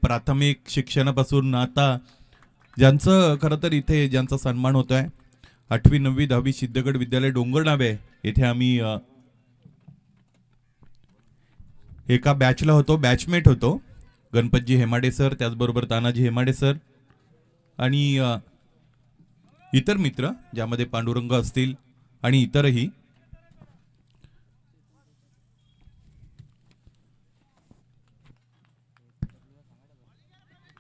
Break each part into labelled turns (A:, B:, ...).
A: प्राथमिक शिक्षणापासून आता ज्यांचं खरं तर इथे ज्यांचा सन्मान होत आहे 8वी 9वी 10वी सिद्धगड विद्यालय डोंगर नावे येथे आम्ही एका बॅचला होतो, बॅचमेट होतो. गणपतजी हेमाडे सर, त्याचबरोबर तानाजी हेमाडे सर आणि इतर मित्र ज्यामध्ये पांडुरंग असतील आणि इतरही.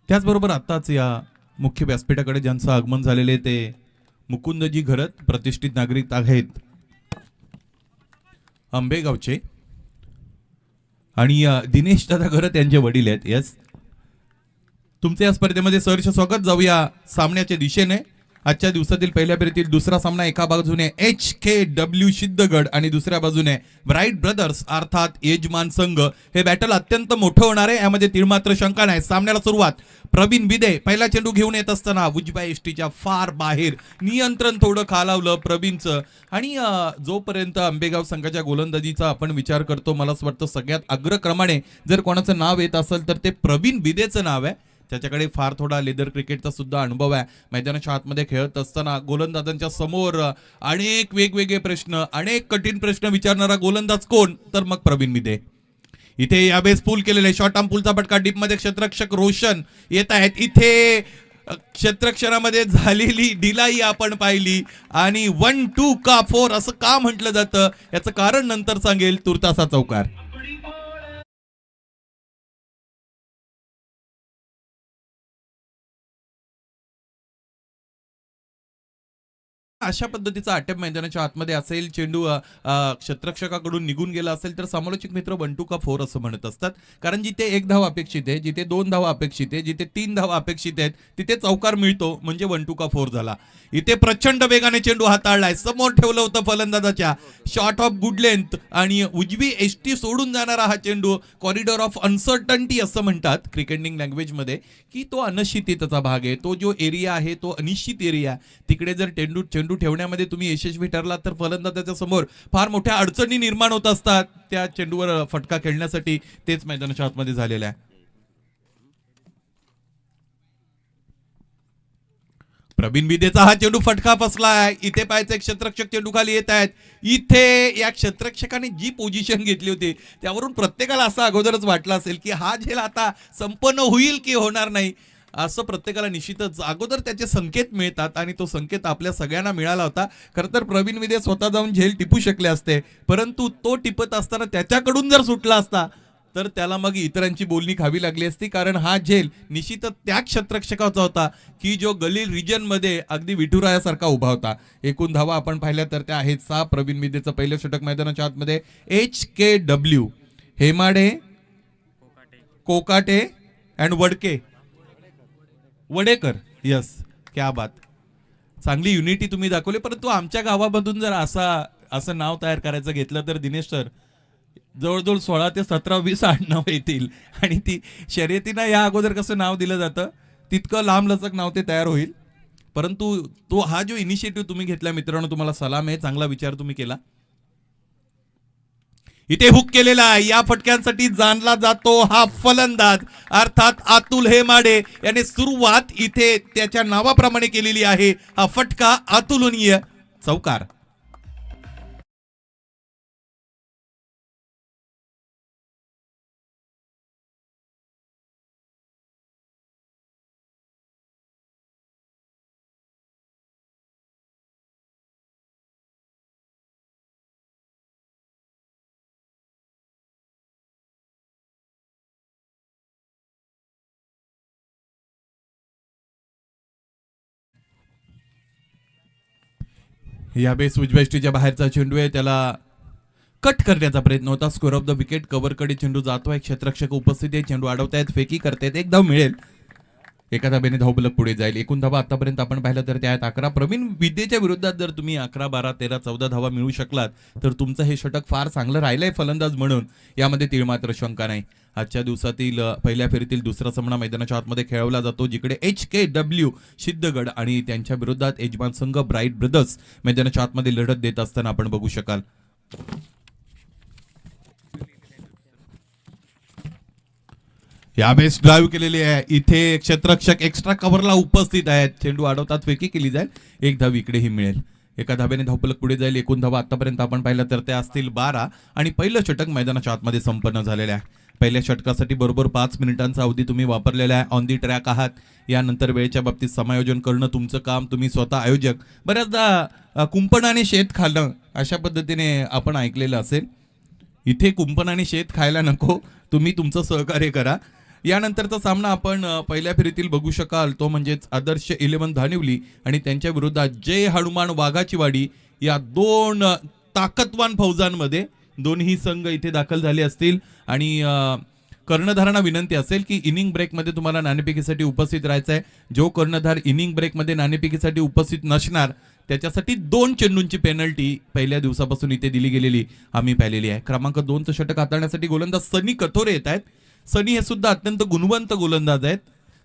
A: त्याचबरोबर आताच या मुख्य व्यासपीठाकडे ज्यांचं आगमन झालेले ते मुकुंदजी घरत, प्रतिष्ठित नागरिक आहेत आंबेगावचे, आणि दिनेश दादा घरत यांचे वडील आहेत. यस, तुमचे या स्पर्धेमध्ये सहर्ष स्वागत. जाऊया सामन्याच्या दिशेने. आजच्या दिवसातील पहिल्या फेरीतील दुसरा सामना एका बाजूने HKW सिद्धगड आणि दुसऱ्या बाजूने ब्राईट ब्रदर्स अर्थात यजमान संघ. हे बॅटल अत्यंत मोठं होणार आहे, यामध्ये तीळमात्र शंका नाही. सामन्याला सुरुवात प्रवीण बिदे पहिला चेंडू घेऊन येत असताना उजव्या एष्टीच्या फार बाहेर नियंत्रण थोडं खालावलं प्रवीणचं. आणि जोपर्यंत आंबेगाव संघाच्या गोलंदाजीचा आपण विचार करतो, मला असं वाटतं सगळ्यात अग्रक्रमाने जर कोणाचं नाव येत असेल तर ते प्रवीण बिदेचं नाव आहे. त्याच्याकडे फार थोडा लेदर क्रिकेटचा सुद्धा अनुभव आहे. मैदानाच्या आतमध्ये खेळत असताना गोलंदाजांच्या समोर अनेक वेगवेगळे प्रश्न, अनेक कठीण प्रश्न विचारणारा गोलंदाज कोण, तर मग प्रवीण बिदे. इथे यावेळेस पूल केलेले शॉर्ट आर्म पूलचा फटका डीप मध्ये क्षेत्ररक्षक रोशन येत आहेत. इथे क्षेत्ररक्षणामध्ये झालेली ढिलाई आपण पाहिली आणि 1-2 का 4 असं का म्हटलं जातं याचं कारण नंतर सांगेल तुर्तासा चौकार. अशा पद्धतीचा अटॅप मैदानाच्या आतमध्ये असेल, चेंडू क्षेत्ररक्षकाकडून निघून गेला असेल तर समालोचक मित्र 1-2 का 4 असं म्हणत असतात. कारण जिथे 1 धाव अपेक्षित आहे, जिथे 2 धाव अपेक्षित आहे, जिथे 3 धाव अपेक्षित आहेत तिथे चौकार मिळतो म्हणजे 1-2 का 4 झाला. इथे प्रचंड वेगाने चेंडू हाताळलाय, समोर ठेवलं होतं फलंदाजाच्या, शॉट ऑफ गुड लेंथ आणि उजवी एष्टी सोडून जाणारा हा चेंडू कॉरिडॉर ऑफ अनसर्टन्टी असं म्हणतात क्रिकेटिंग लँग्वेज मध्ये, की तो अनिश्चिततेचा भाग आहे. तो जो एरिया आहे तो अनिश्चित एरिया, तिकडे जर चेंडू ठेवण्यामध्ये तुम्ही यशस्वी ठरलात तर फलंदाजाच्या समोर फार मोठ्या अडचणी निर्माण होत असतात त्या चेंडूवर फटका खेळण्यासाठी. तेच मैदानाच्या आतमध्ये झालेलं आहे. प्रवीण बिदेचा हा चेंडू फटका फसलाय. इथे पाहायचं क्षेत्ररक्षक चेंडू खाली येत आहेत. इथे या क्षेत्ररक्षकाने जी पोझिशन घेतली होती त्यावरून प्रत्येकाला असं अगोदरच वाटलं असेल की हा झेल आता संपन्न होईल की होणार नाही, असं प्रत्येकाला निश्चितच अगोदर त्याचे संकेत मिळतात आणि तो संकेत आपल्या सगळ्यांना मिळाला होता. खरं तर प्रवीण बिदे स्वतः जाऊन झेल टिपू शकले असते, परंतु तो टिपत असताना त्याच्याकडून जर सुटला असता तर त्याला मग इतरांची बोलणी खावी लागली असती. कारण हा झेल निश्चितच त्या क्षेत्ररक्षकाचा होता की जो गलील रिजन मध्ये अगदी विठुरायासारखा उभा होता. एकूण धावा आपण पाहिल्या तर त्या आहेत 6. प्रवीण बिदेचं पहिलं षटक मैदानाच्या आतमध्ये. HKW Hemade, Kokate and Wadekar. Yes, क्या बात, चांगली युनिटी तुम्ही दाखवली. परंतु आमच्या गावामधून जर असं नाव तयार करायचं घेतलं तर दिनेश सर जवळजवळ 16 ते 17 20 आडनाव येतील. आणि ती शर्यतीनं या अगोदर कसं नाव दिलं जातं तितकं लांब लचक नाव ते तयार होईल. परंतु तो हा जो इनिशिएटिव्ह तुम्ही घेतला मित्रांनो, तुम्हाला सलाम आहे, चांगला विचार तुम्ही केला. इथे हुक केलेला आहे, या फटक्यांसाठी जाणला जातो हा फलंदाज अर्थात अतुल हेमाडे याने सुरुवात इथे त्याच्या नावाप्रमाणे केलेली आहे. हा फटका अतुलनीय चौकार. या बेस उजव्या एष्टीच्या बाहेरचा चेंडू आहे, त्याला कट करण्याचा प्रयत्न होता. स्कोर ऑफ द विकेट कव्हरकडे चेंडू जातोय, क्षेत्ररक्षक उपस्थित आहे, चेंडू अडवतायत, फेकी करतायत, एक धाव मिळेल. एका धाब्याने धावफलक पुढे जाईल. एकूण धावा आतापर्यंत आपण पाहिलं तर त्या आहेत 11. प्रवीण विद्येच्या विरोधात जर तुम्ही 11, 12, 13, 14 धावा मिळू शकलात तर तुमचं हे षटक फार चांगलं राहिलंय फलंदाज म्हणून, यामध्ये तीळमात्र शंका नाही. आजच्या दिवसातील पहिल्या फेरीतील दुसरा सामना मैदानाच्या आतमध्ये खेळवला जातो, जिकडे HKW सिद्धगड आणि त्यांच्या विरोधात यजमान संघ ब्राईट ब्रदर्स मैदानाच्या आतमध्ये लढत देत असताना आपण बघू शकाल. यावेळेस ड्राईव्ह केलेली आहे. इथे क्षेत्ररक्षक एक्स्ट्रा कव्हरला उपस्थित आहेत. चेंडू अडवतात, फेकी केली जाईल. एक धाव इकडेही मिळेल. एका धाब्याने धावफलक पुढे जाईल. एकूण धावा आतापर्यंत आपण पाहिलं तर त्या असतील 12 आणि पहिलं षटक मैदानाच्या आतमध्ये संपन्न झालेलं आहे. पहिल्या षटकासाठी बरोबर 5 मिनिटांचा अवधी तुम्ही वापरलेला आहे. ऑन दी ट्रॅक आहात. यानंतर वेळेच्या बाबतीत समायोजन करणं तुमचं काम. तुम्ही स्वतः आयोजक. बऱ्याचदा कुंपण आणि शेत खाणं अशा पद्धतीने आपण ऐकलेलं असेल. इथे कुंपण आणि शेत खायला नको, तुम्ही तुमचं सहकार्य करा. यानंतरचा सामना आपण पहिल्या फेरीतील बघू शकाल तो म्हणजेच आदर्श 11 धानिवली आणि त्यांच्या विरोधात जय हनुमान वाघाची वाडी या दोन ताकदवान फौजांमध्ये दोन्ही संघ इथे दाखल झाले असतील. आणि कर्णधारांना विनंती असेल की इनिंग ब्रेकमध्ये तुम्हाला नाणेफेकीसाठी उपस्थित राहायचं आहे. जो कर्णधार इनिंग ब्रेकमध्ये नाणेफेकीसाठी उपस्थित नसणार त्याच्यासाठी 2 चेंडूंची पेनल्टी पहिल्या दिवसापासून इथे दिली गेलेली आम्ही पाहिलेली आहे. क्रमांक 2चं षटक हाताळण्यासाठी गोलंदाज सनी कथोरे येत आहेत. सनी हे सुद्धा अत्यंत गुणवंत गोलंदाज आहेत.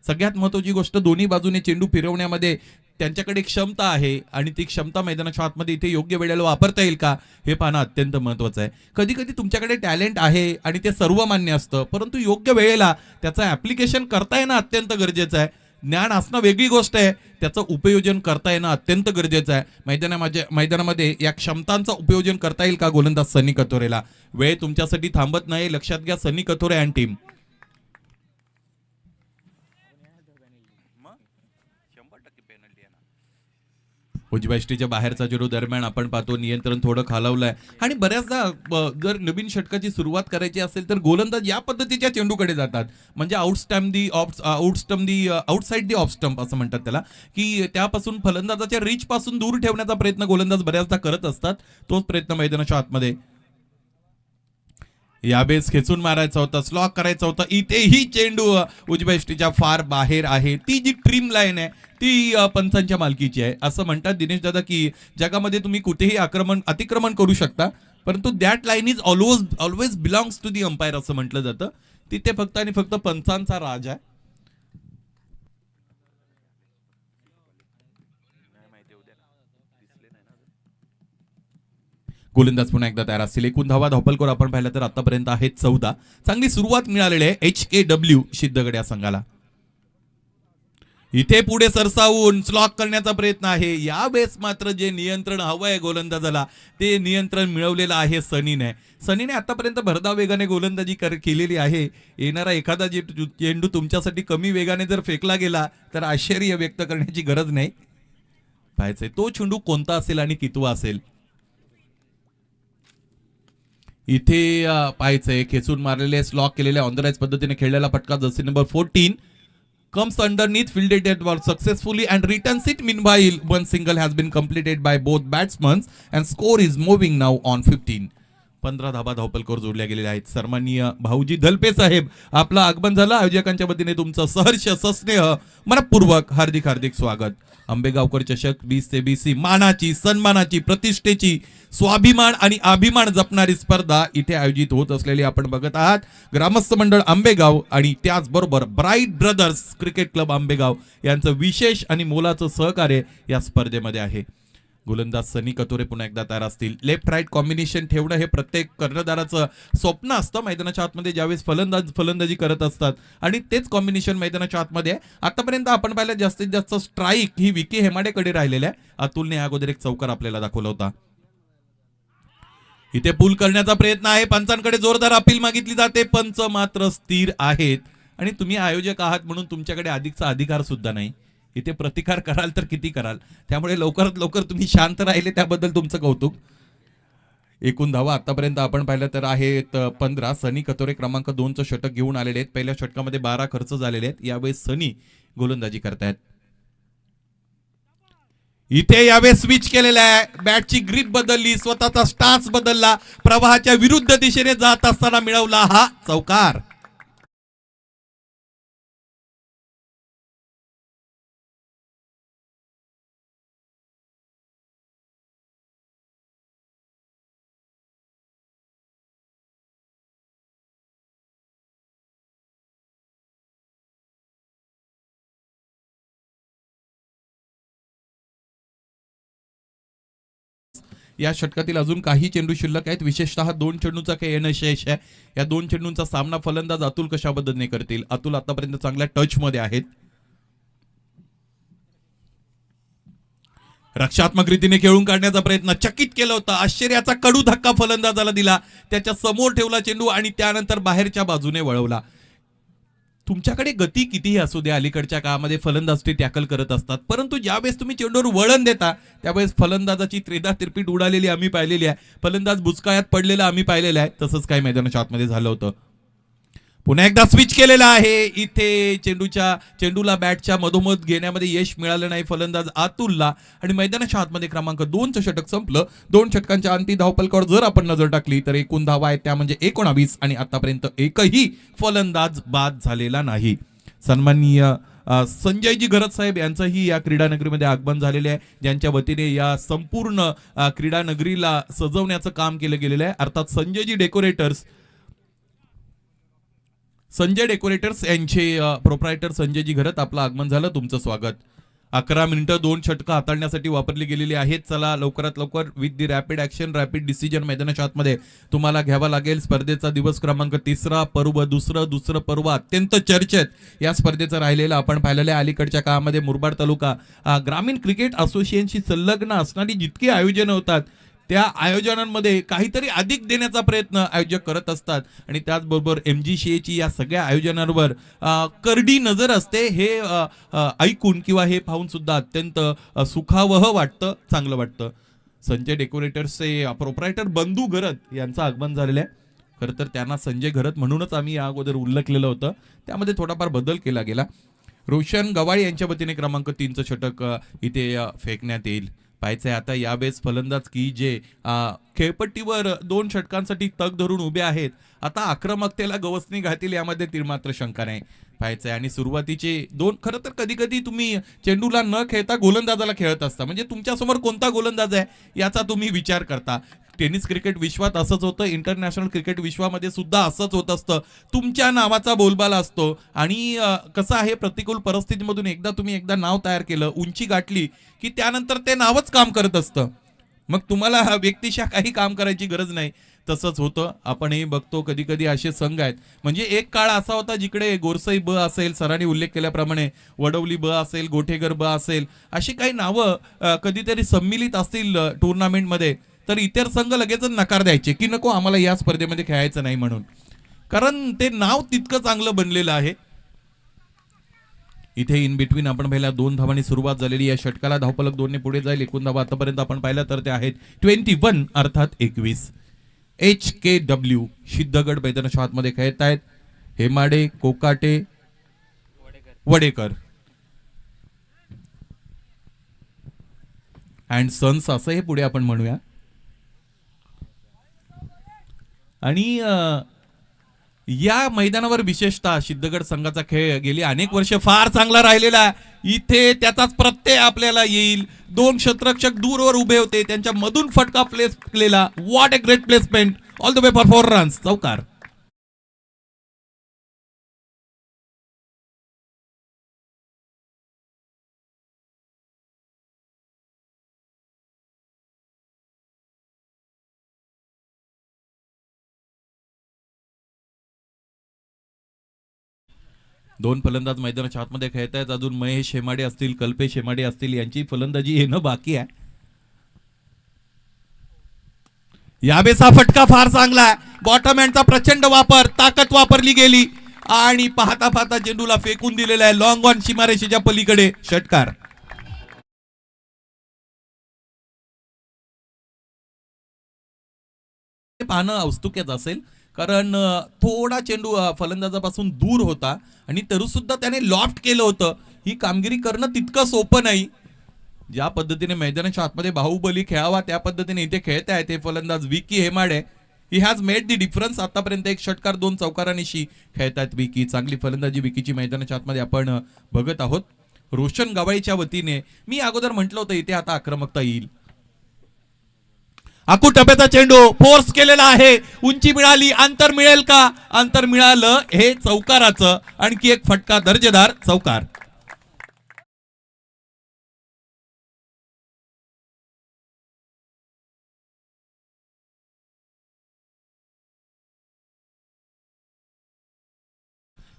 A: सगळ्यात महत्त्वाची गोष्ट दोन्ही बाजूने चेंडू फिरवण्यामध्ये त्यांच्याकडे क्षमता आहे आणि ती क्षमता मैदानाच्या आतमध्ये इथे योग्य वेळेला वापरता येईल का हे पाहणं अत्यंत महत्त्वाचं आहे. कधी कधी तुमच्याकडे टॅलेंट आहे आणि ते सर्व मान्य असतं, परंतु योग्य वेळेला त्याचं ॲप्लिकेशन करता येणं अत्यंत गरजेचं आहे. ज्ञान असणं वेगळी गोष्ट आहे, त्याचं उपयोजन करता येणं अत्यंत गरजेचं आहे. मैदानामध्ये या क्षमतांचं उपयोजन करता येईल का गोलंदाज सनी कथोरेला. वेळ तुमच्यासाठी थांबत नाही, लक्षात घ्या सनी कथोरे अँड टीम. उजव्या यष्टीच्या बाहेरचा चेंडू दरम्यान आपण पाहतो नियंत्रण थोडं खालावलंय आणि बऱ्याचदा जर नवीन षटकाची सुरुवात करायची असेल तर गोलंदाज या पद्धतीच्या चेंडूकडे जातात. म्हणजे आउटसाइड दी ऑफ स्टंप असं म्हणतात त्याला, की त्यापासून फलंदाजाच्या रीच पासून दूर ठेवण्याचा प्रयत्न गोलंदाज बऱ्याचदा करत असतात. तोच प्रयत्न मैदानाच्या आतमध्ये यावेळेस खेचून मारायचा होता, स्लॉक करायचा होता. इथेही चेंडू उजव्या यष्टीच्या फार बाहेर आहे. ती जी ट्रिम लाईन आहे ती पंचांच्या मालकीची आहे. असं म्हणतात दिनेश दादा की जगामध्ये तुम्ही कुठेही अतिक्रमण करू शकता, परंतु that line is always belongs to the umpire असं म्हटलं जातं. तिथे फक्त आणि फक्त पंचांचा राज आहे. गोलंदाज पुन्हा एकदा तयार असतील. एकूण धावपलकर आपण पाहिलं तर आतापर्यंत आहेत 14. चांगली सुरुवात मिळालेली आहे HKW सिद्धगड या संघाला. इथे पुढे सरसावून स्लॉक करण्याचा प्रयत्न आहे. यावेळेस मात्र जे नियंत्रण हवंय गोलंदाजाला ते नियंत्रण मिळवलेलं आहे सनीने. सनीने आतापर्यंत भरधाव वेगाने गोलंदाजी केलेली आहे. येणारा एखादा चेंडू तुमच्यासाठी कमी वेगाने जर फेकला गेला तर आश्चर्य व्यक्त करण्याची गरज नाही. पाहायचंय तो चेंडू कोणता असेल आणि कितवा असेल. इथे पाहायचंय खेचून मारलेले स्लॉक केलेल्या ऑन द राईज पद्धतीने खेळलेला फटका Jersey number 14 comes underneath, fielded it well successfully and returns it. Meanwhile, one single has been completed by both batsmen and score is moving now on 15. 15 धाबा धावपलकर जोडल्या गेलेल्या आहेत. सन्माननीय भाऊजी धलपे साहेब आपलं आगमन झालं. आयोजकांच्या वतीने तुमचं सहर्ष सस्नेह मनपूर्वक हार्दिक हार्दिक स्वागत. आंबेगावकर चषक 20 ते 20 मानाची, सन्मानाची, प्रतिष्ठेची, स्वाभिमान आणि अभिमान जपणारी स्पर्धा इथे आयोजित होत असलेली आपण बघत आहात. ग्रामस्थ मंडळ आंबेगाव आणि त्याचबरोबर bright brothers cricket club Ambegaon यांचं विशेष आणि मोलाचं सहकार्य या स्पर्धेमध्ये आहे. गोलंदाज सनी कतोरे पुन्हा एकदा तयार असतील. लेफ्ट राईट कॉम्बिनेशन ठेवणं हे प्रत्येक कर्णधाराचं स्वप्न असतं मैदानाच्या आतमध्ये ज्यावेळेस फलंदाजी करत असतात आणि तेच कॉम्बिनेशन मैदानाच्या आतमध्ये आहे. आतापर्यंत आपण पाहिलं जास्तीत जास्त स्ट्राईक ही विकी हेमाडेकडे राहिलेल्या आहे. अतुलने अगोदर एक चौकार आपल्याला दाखवला होता. इथे पूल करण्याचा प्रयत्न आहे. पंचांकडे जोरदार अपील मागितली जाते. पंच मात्र स्थिर आहेत आणि तुम्ही आयोजक आहात म्हणून तुमच्याकडे अधिकचा अधिकार सुद्धा नाही. इथे प्रतिकार कराल तर किती कराल, त्यामुळे लवकरात लवकर तुम्ही शांत राहिले त्याबद्दल तुमचं कौतुक. एकूण धावा आतापर्यंत आपण पाहिलं तर आहेत 15. सनी कतोरे क्रमांक 2चं षटक घेऊन आलेले आहेत. पहिल्या षटकामध्ये 12 खर्च झालेले आहेत. यावेळेस सनी गोलंदाजी करतायत. इथे यावेळेस स्विच केलेला आहे. बॅटची ग्रिप बदलली, स्वतःचा स्टान्स बदलला, प्रवाहाच्या विरुद्ध दिशेने जात असताना मिळवला हा चौकार. या षटकातील अजून काही चेंडू शिल्लक आहेत, विशेषतः 2 चेंडूंचा काही येणं शेष आहे. या 2 चेंडूंचा सामना फलंदाज अतुल कशा पद्धतीने करतील. अतुल आतापर्यंत चांगल्या टच मध्ये आहेत. रक्षात्मक रीतीने खेळून काढण्याचा प्रयत्न, चकित केलं होतं, आश्चर्याचा कडू धक्का फलंदाजाला दिला, त्याच्या समोर ठेवला चेंडू आणि त्यानंतर बाहेरच्या बाजूने वळवला. तुमच्याकडे गती कितीही असू द्या, अलीकडच्या काळामध्ये फलंदाज ते टॅकल करत असतात, परंतु ज्यावेळेस तुम्ही चेंडूवर वळण देता त्यावेळेस फलंदाजाची त्रेधा तिरपीट उडालेली आम्ही पाहिलेली आहे, फलंदाज बुचकाळ्यात पडलेला आम्ही पाहिलेलं आहे. तसंच काही मैदानाच्या आतमध्ये झालं होतं. पुन्हा एकदा स्विच केलेला आहे. इथे चेंडूला बॅटच्या मधोमध घेण्यामध्ये यश मिळालं नाही फलंदाज अतुलला आणि मैदानाच्या आतमध्ये क्रमांक 2चं षटक संपलं. 2 षटकांच्या अंती धावफलकावर जर आपण नजर टाकली तर एकूण धावा आहेत त्या म्हणजे 19 आणि आतापर्यंत एकही फलंदाज बाद झालेला नाही. सन्माननीय संजयजी घरत साहेब यांचंही या क्रीडा नगरीमध्ये आगमन झालेले आहे, ज्यांच्या वतीने या संपूर्ण क्रीडा नगरीला सजवण्याचं काम केलं गेलेलं आहे. अर्थात संजय डेकोरेटर्स यांचे प्रोप्रायटर संजयजी घरत, आपलं आगमन झालं, तुमचं स्वागत. 11 मिनिटं 2 षटकं हाताळण्यासाठी वापरली गेलेली आहेत. चला लवकरात लवकर with the rapid action rapid decision मैदानाच्या आतमध्ये तुम्हाला घ्यावा लागेल. स्पर्धेचा दिवस क्रमांक 3 पर्व दुसरं पर्व अत्यंत चर्चेत या स्पर्धेचं राहिलेलं आपण पाहिलेलं आहे. अलीकडच्या काळामध्ये मुरबाड तालुका ग्रामीण क्रिकेट असोसिएशनशी संलग्न असणारी जितकी आयोजनं होतात त्या आयोजनांमध्ये काहीतरी अधिक देण्याचा प्रयत्न आयोजक करत असतात आणि त्याचबरोबर MGCA या सगळ्या आयोजनांवर करडी नजर असते. हे ऐकून किंवा हे पाहून सुद्धा अत्यंत सुखावह वाटतं, चांगलं वाटतं. संजय डेकोरेटर्सचे प्रोप्रायटर बंधू घरत यांचं आगमन झालेलं आहे. खरं तर त्यांना संजय घरत म्हणूनच आम्ही या अगोदर उल्लेखलेलं होतं, त्यामध्ये थोडाफार बदल केला गेला. रोशन गवाळे यांच्या वतीने क्रमांक 3चं षटक इथे फेकण्यात येईल. पाहायचंय आता यावेळेस फलंदाज की जे खेळपट्टीवर 2 षटकांसाठी तग धरून उभे आहेत, आता आक्रमकतेला गवसणी घातील यामध्ये तीळमात्र शंका नाही. पाहायचंय आणि सुरुवातीचे 2 खरं तर कधी कधी तुम्ही चेंडूला न खेळता गोलंदाजाला खेळत असता, म्हणजे तुमच्यासमोर कोणता गोलंदाज आहे याचा तुम्ही विचार करता. टेनिस क्रिकेट विश्वात असंच होतं, इंटरनॅशनल क्रिकेट विश्वामध्ये सुद्धा असंच होत असतं. तुमच्या नावाचा बोलबाला असतो आणि कसं आहे, प्रतिकूल परिस्थितीमधून तुम्ही नाव तयार केलं, उंची गाठली की त्यानंतर ते नावच काम करत असतं. मग तुम्हाला व्यक्तिशः काही काम करायची गरज नाही. तसंच होतं, आपणही बघतो कधी कधी असे संघ आहेत, म्हणजे एक काळ असा होता जिकडे गोरसई ब असेल, सरांनी उल्लेख केल्याप्रमाणे वडवली ब असेल, गोठेकर ब असेल, अशी काही नावं कधीतरी सम्मिलित असतील टुर्नामेंटमध्ये, तर इतर संघ लगेच नकार द्यायचे की नको आम्हाला या स्पर्धेमध्ये खेळायचं नाही म्हणून, कारण ते नाव तितकं चांगलं बनलेलं आहे. इथे इन बिटवीन आपण पहिल्या 2 धावांनी सुरुवात झालेली. या षटकाला धावफलक 2 ने पुढे जाईल. एकूण धावा आतापर्यंत आपण पाहिलं तर ते आहेत 21 अर्थात 21. HKW सिद्धगड मैदानाच्या आतमध्ये खेळत आहेत. हेमाडे, कोकाटे, वडेकर अँड सन्स असं हे पुढे आपण म्हणूया. आणि या मैदानावर विशेषतः सिद्धगड संघाचा खेळ गेली अनेक वर्ष फार चांगला राहिलेला. इथे त्याचाच प्रत्यय आपल्याला येईल. 2 क्षेत्ररक्षक दूरवर उभे होते, त्यांच्या मधून फटका प्लेस केलेला. What a great placement, all the way for 4 runs, चौकार. दोन फलंदाज मैदानाच्या आतमध्ये खेळत आहेत. अजून महेश हेमाडे असतील, कल्पेश हेमाडे असतील, यांची फलंदाजी येणं बाकी आहे. यावेळेस हा फटका फार चांगला आहे. बॉटम हँडचा प्रचंड वापर, ताकद वापरली गेली आणि पाहता पाहता चेंडूला फेकून दिलेला आहे लॉंग ऑन सीमारेषेच्या पलीकडे. षटकार. पाहणं औत्सुक्याचं असेल, कारण थोडा चेंडू फलंदाजापासून दूर होता आणि तरी सुद्धा त्याने लॉफ्ट केलं होतं. ही कामगिरी करणं तितकं सोपं नाही. ज्या पद्धतीने मैदानाच्या आतमध्ये बाहुबली खेळावा त्या पद्धतीने इथे खेळत आहेत हे फलंदाज Vicky Hemade. He has made the difference. आतापर्यंत 1 षटकार 2 चौकारांशी खेळतात विकी. चांगली फलंदाजी विकीची मैदानाच्या आतमध्ये आपण बघत आहोत. रोशन गवाळीच्या वतीने मी अगोदर म्हटलं होतं इथे आता आक्रमकता येईल. आकू टप्प्याचा चेंडू फोर्स केलेला आहे. उंची मिळाली, अंतर मिळेल का? अंतर मिळालं. हे चौकाराचं आणखी एक फटका, दर्जेदार चौकार.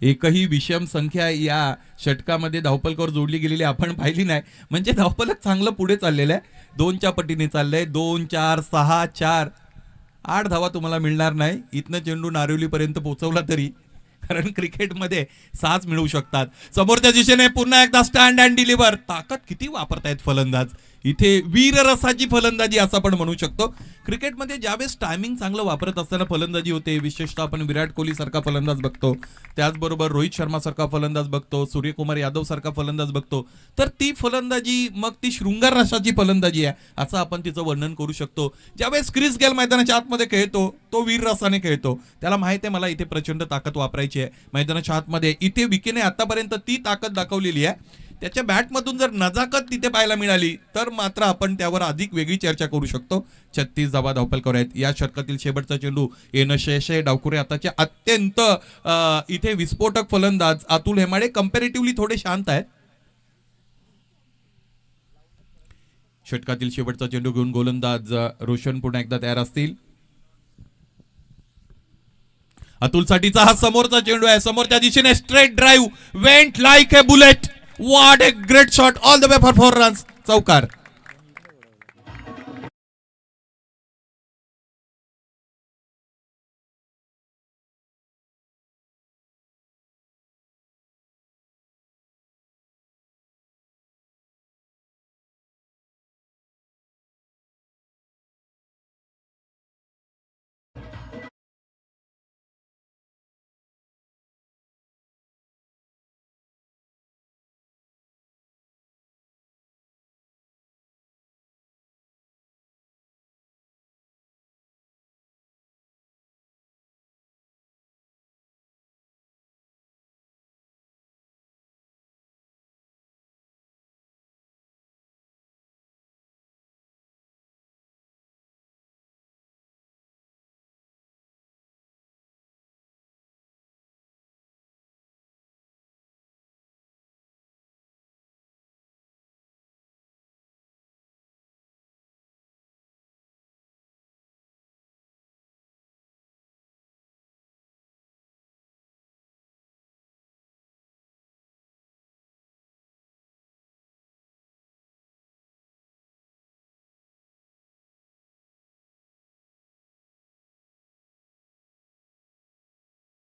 A: एकही विषम संख्या या षटकामध्ये धावपलकावर जोडली गेलेली आपण पाहिली नाही. म्हणजे धावपलक चांगलं पुढे चाललेलं आहे, 2च्या पटीने चाललंय. 2 4 6 4 8 धावा तुम्हाला मिळणार नाही. इथनं चेंडू नारिवलीपर्यंत पोहोचवला तरी, कारण क्रिकेटमध्ये 6च मिळू शकतात. समोरच्या दिशेने पुन्हा एकदा स्टँड अँड डिलिव्हर. ताकद किती वापरतायत फलंदाज, इथे वीररसाची फलंदाजी असं आपण म्हणू शकतो. क्रिकेटमध्ये ज्यावेळेस टायमिंग चांगलं वापरत असताना फलंदाजी होते, विशेषतः आपण विराट कोहली सारखा फलंदाज बघतो, त्याचबरोबर रोहित शर्मा सारखा फलंदाज बघतो, सूर्यकुमार यादव सारखा फलंदाज बघतो, तर ती फलंदाजी मग ती शृंगार रसाची फलंदाजी आहे असं आपण तिचं वर्णन करू शकतो. ज्यावेळेस क्रिस गेल मैदानाच्या आतमध्ये खेळतो, तो वीर रसाने खेळतो. त्याला माहिती आहे मला इथे प्रचंड ताकद वापरायची आहे मैदानाच्या आतमध्ये. इथे विकीने आतापर्यंत ती ताकद दाखवलेली आहे. त्याच्या बॅटमधून जर नजाकत तिथे पाहायला मिळाली तर मात्र आपण त्यावर अधिक वेगळी चर्चा करू शकतो. 36 धावा धावपलकावर आहेत. या षटकातील शेवटचा चेंडू येणं शेष आहे. डावखुरे आताचे अत्यंत इथे विस्फोटक फलंदाज अतुल हेमाडे कंपॅरेटिव्हली थोडे शांत आहेत. षटकातील शेवटचा चेंडू घेऊन गोलंदाज रोशन पुन्हा एकदा तयार असतील. अतुलसाठीचा हा समोरचा चेंडू आहे. समोरच्या दिशेने straight drive went like A bullet. What a great shot all the way for 4 runs. चौकार.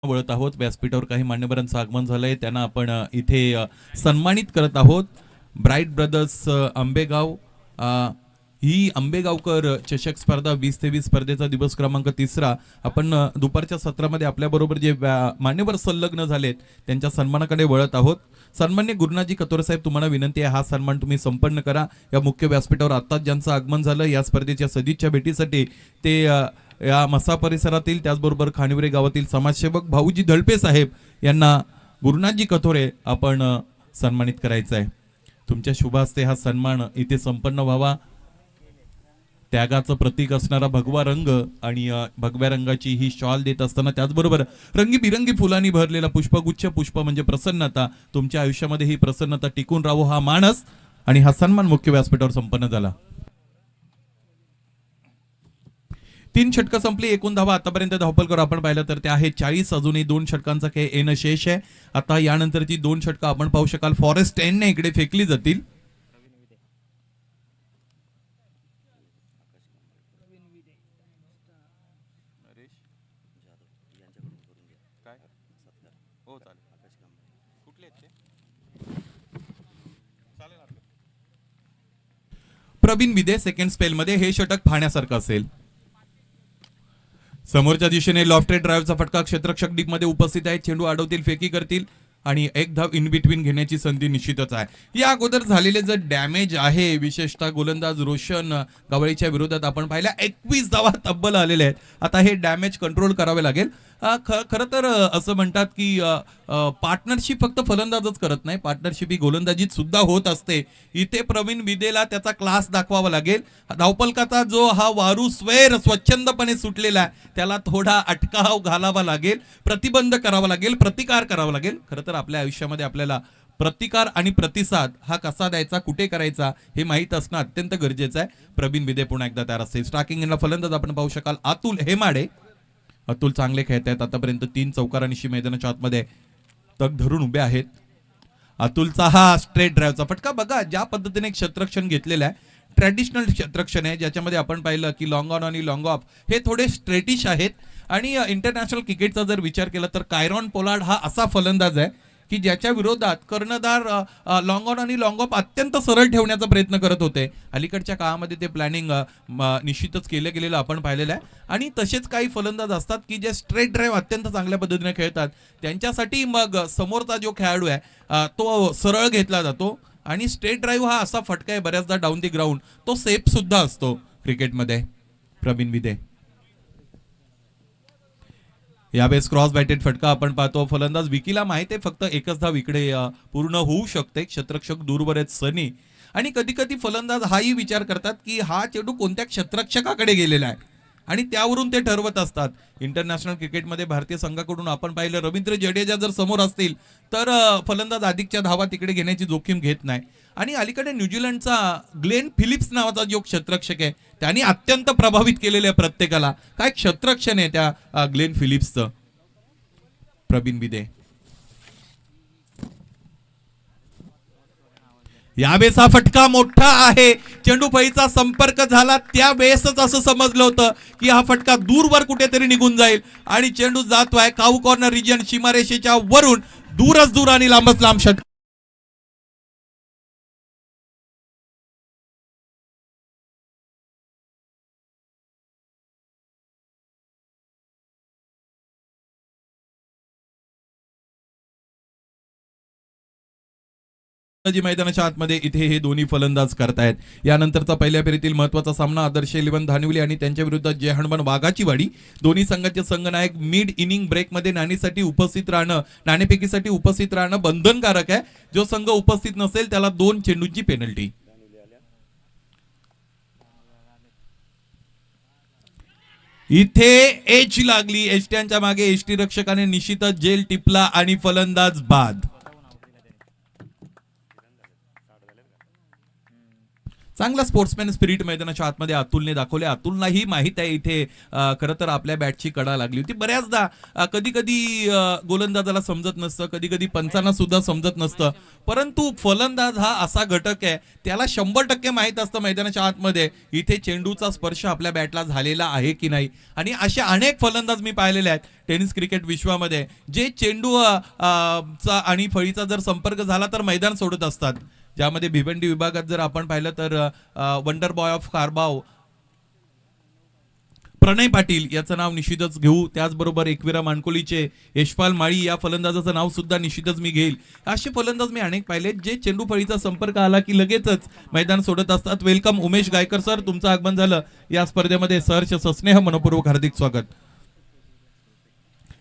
A: वळत आहोत. व्यासपीठावर काही मान्यवरांचं आगमन झालंय, त्यांना आपण इथे सन्मानित करत आहोत. ब्राईट ब्रदर्स आंबेगाव, ही आंबेगावकर चषक स्पर्धा 20 ते 20 स्पर्धेचा दिवस क्रमांक 3. आपण दुपारच्या सत्रामध्ये आपल्याबरोबर जे मान्यवर संलग्न झालेत त्यांच्या सन्मानाकडे वळत आहोत. सन्मान्य गुरुनाजी कतोरे साहेब, तुम्हाला विनंती आहे हा सन्मान तुम्ही संपन्न करा. या मुख्य व्यासपीठावर आत्ताच ज्यांचं आगमन झालं या स्पर्धेच्या सदिच्छा भेटीसाठी ते या मसा परिसरातील त्याचबरोबर खानिवरे गावातील समाजसेवक भाऊजी धळपे साहेब यांना गुरुनाथजी कथोरे आपण सन्मानित करायचं आहे. तुमच्या शुभ हस्ते हा सन्मान इथे संपन्न व्हावा. त्यागाचं प्रतीक असणारा भगवा रंग आणि भगव्या रंगाची ही शॉल देत असताना त्याचबरोबर रंगीबिरंगी फुलांनी भरलेला पुष्पगुच्छ, पुष्प म्हणजे प्रसन्नता, तुमच्या आयुष्यामध्ये ही प्रसन्नता टिकून राहो हा मानस आणि हा सन्मान मुख्य व्यासपीठावर संपन्न झाला. 3 षटकं संपली. एकूण धावा आतापर्यंत धावपलकर आपण पाहिलं तर ते आहे 40. अजूनही 2 षटकांचा खेळ येणं शेष आहे. आता यानंतरची 2 षटकं आपण पाहू शकाल फॉरेस्ट 10 ने इकडे फेकली जातील. प्रवीण विदे सेकंड स्पेल मध्ये हे षटक पाहण्यासारखं असेल. समोरच्या दिशेने लॉफ्टेड ड्राईव्हचा फटका क्षेत्ररक्षक डीप मध्ये उपस्थित आहे. चेंडू अडवतील, फेकी करतील आणि एक धाव इन बिटवीन घेण्याची संधी निश्चितच आहे. या अगोदर झालेले जर डॅमेज आहे, विशेषतः गोलंदाज रोशन गवळीच्या विरोधात आपण पाहिल्या 21 धावा तब्बल आलेल्या आहेत. आता हे डॅमेज कंट्रोल करावे लागेल. खरं तर असं म्हणतात की पार्टनरशिप फक्त फलंदाजच करत नाही, पार्टनरशिप ही गोलंदाजीत सुद्धा होत असते. इथे प्रवीण विदेला त्याचा क्लास दाखवावा लागेल. धावपलकाचा जो हा वारू स्वच्छंदपणे सुटलेला आहे त्याला थोडा अटकाव घालावा लागेल, प्रतिबंध करावा लागेल, प्रतिकार करावा लागेल. खरं तर आपल्या आयुष्यामध्ये आपल्याला प्रतिकार आणि प्रतिसाद हा कसा द्यायचा, कुठे करायचा हे माहीत असणं अत्यंत गरजेचं आहे. प्रवीण विदे पुन्हा एकदा तयार असते. स्ट्रायकिंग एंडला फलंदाज आपण पाहू शकाल अतुल हेमाडे. अतुल चांगले खेळत आहेत. आतापर्यंत 3 चौकार आणि मैदानाच्या आतमध्ये तग धरून उभे आहेत. अतुलचा हा स्ट्रेट ड्राईव्हचा फटका बघा, ज्या पद्धतीने क्षेत्ररक्षण घेतलेलं आहे, ट्रॅडिशनल क्षेत्ररक्षण आहे, ज्याच्यामध्ये आपण पाहिलं की लॉंग ऑन आणि लॉंग ऑफ हे थोडे स्ट्रेटिश आहेत. आणि इंटरनॅशनल क्रिकेटचा जर विचार केला तर कायरॉन पोलार्ड हा असा फलंदाज आहे की ज्याच्या विरोधात कर्णधार लॉंग ऑन आणि लॉंग ऑफ अत्यंत सरळ ठेवण्याचा प्रयत्न करत होते. अलीकडच्या काळामध्ये ते प्लॅनिंग निश्चितच केलं गेलेलं आपण पाहिलेलं आहे. आणि तसेच काही फलंदाज असतात की जे स्ट्रेट ड्राईव्ह अत्यंत चांगल्या पद्धतीने खेळतात, त्यांच्यासाठी मग समोरचा जो खेळाडू आहे तो सरळ घेतला जातो. आणि स्ट्रेट ड्राईव्ह हा असा फटका आहे बऱ्याचदा डाऊन दी ग्राउंड, तो सेफ सुद्धा असतो क्रिकेटमध्ये. प्रवीण विदे यावेळेस क्रॉस बॅटेड फटका आपण पाहतो. फलंदाज विकीला माहिती आहे फक्त एकच धाव इकडे पूर्ण होऊ शकते. क्षेत्ररक्षक दूरवर आहेत सनी. आणि कधी कधी फलंदाज हाही विचार करतात की हा चेंडू कोणत्या क्षेत्ररक्षकाकडे गेलेला आहे आणि त्यावरून ते ठरवत असतात. इंटरनॅशनल क्रिकेटमध्ये भारतीय संघाकडून आपण पाहिलं रवींद्र जडेजा जर समोर असतील तर फलंदाज अधिकच्या धावा तिकडे घेण्याची जोखीम घेत नाही. आणि अलीकडे न्यूझीलंडचा ग्लेन फिलिप्स नावाचा जो क्षेत्ररक्षक आहे त्यांनी अत्यंत प्रभावित केलेलं आहे प्रत्येकाला. काय क्षेत्ररक्षण आहे त्या ग्लेन फिलिप्सचं. प्रवीण विदे यावेळेस हा फटका मोठा आहे. चेंडू फळीचा संपर्क झाला त्यावेळेसच असं समजलं होतं की हा फटका दूरवर कुठेतरी निघून जाईल आणि चेंडू जातोय काऊ कॉर्नर रिजन सीमारेषेच्या वरून दूरच दूर आणि लांबच लांब षटकार. मैदानाच्या आतमध्ये इथे हे दोन्ही फलंदाज करतायत. यानंतरचा पहिल्या फेरीतील महत्वाचा सामना आदर्श 11 धानिवली आणि त्यांच्या विरुद्ध जय हनुमान वाघाची वाडी. दोन्ही संघाचे संघनायक मिड इनिंग ब्रेकमध्ये नाणेफेकीसाठी उपस्थित राहणं बंधनकारक आहे. जो संघ उपस्थित नसेल त्याला 2 चेंडूंची पेनल्टी. इथे एच लागली. एसट्यांच्या मागे एसटी रक्षकाने निश्चितच जेल टिपला आणि फलंदाज बाद. चांगला स्पोर्ट्समॅन स्पिरिट मैदानाच्या आतमध्ये अतुलने दाखवले. अतुललाही माहित आहे इथे खरं तर आपल्या बॅटची कडा लागली होती. बऱ्याचदा कधी कधी गोलंदाजाला समजत नसतं, कधी कधी पंचांना सुद्धा समजत नसतं, परंतु फलंदाज हा असा घटक आहे त्याला 100% माहित असतं मैदानाच्या आतमध्ये इथे चेंडूचा स्पर्श आपल्या बॅटला झालेला आहे की नाही. आणि असे अनेक फलंदाज मी पाहिलेले आहेत टेनिस क्रिकेट विश्वामध्ये जे चेंडू चा आणि फळीचा जर संपर्क झाला तर मैदान सोडत असतात. ज्यामध्ये भिवंडी विभागात जर आपण पाहिलं तर वंडर बॉय ऑफ कारबाव प्रणय पाटील याचं नाव निश्चितच घेऊ. त्याचबरोबर एकविरा मानकोलीचे यशपाल माळी या फलंदाजाचं नाव सुद्धा निश्चितच मी घेईल. असे फलंदाज मी अनेक पाहिले जे चेंडू फळीचा संपर्क आला की लगेचच मैदान सोडत असतात. वेलकम उमेश गायकर सर, तुमचं आगमन झालं या स्पर्धेमध्ये. सहर्ष सस्नेह मनपूर्वक हार्दिक स्वागत.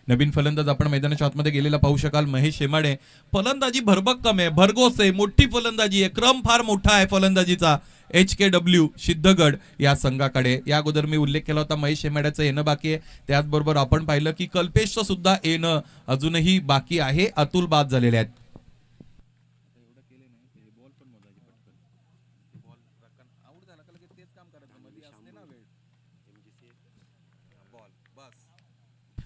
A: नवीन फलंदाज आपण मैदानाच्या आतमध्ये गेलेला पाहू शकाल. महेश हेमाडे. फलंदाजी भरभक्कम आहे, भरघोस आहे, मोठी फलंदाजी आहे, क्रम फार मोठा आहे फलंदाजीचा. HKW सिद्धगड या संघाकडे या अगोदर मी उल्लेख केला होता महेश हेमाड्याचं येणं बाकी आहे. त्याचबरोबर आपण पाहिलं की कल्पेशचं सुद्धा येणं अजूनही बाकी आहे. अतुल बाद झालेले आहेत.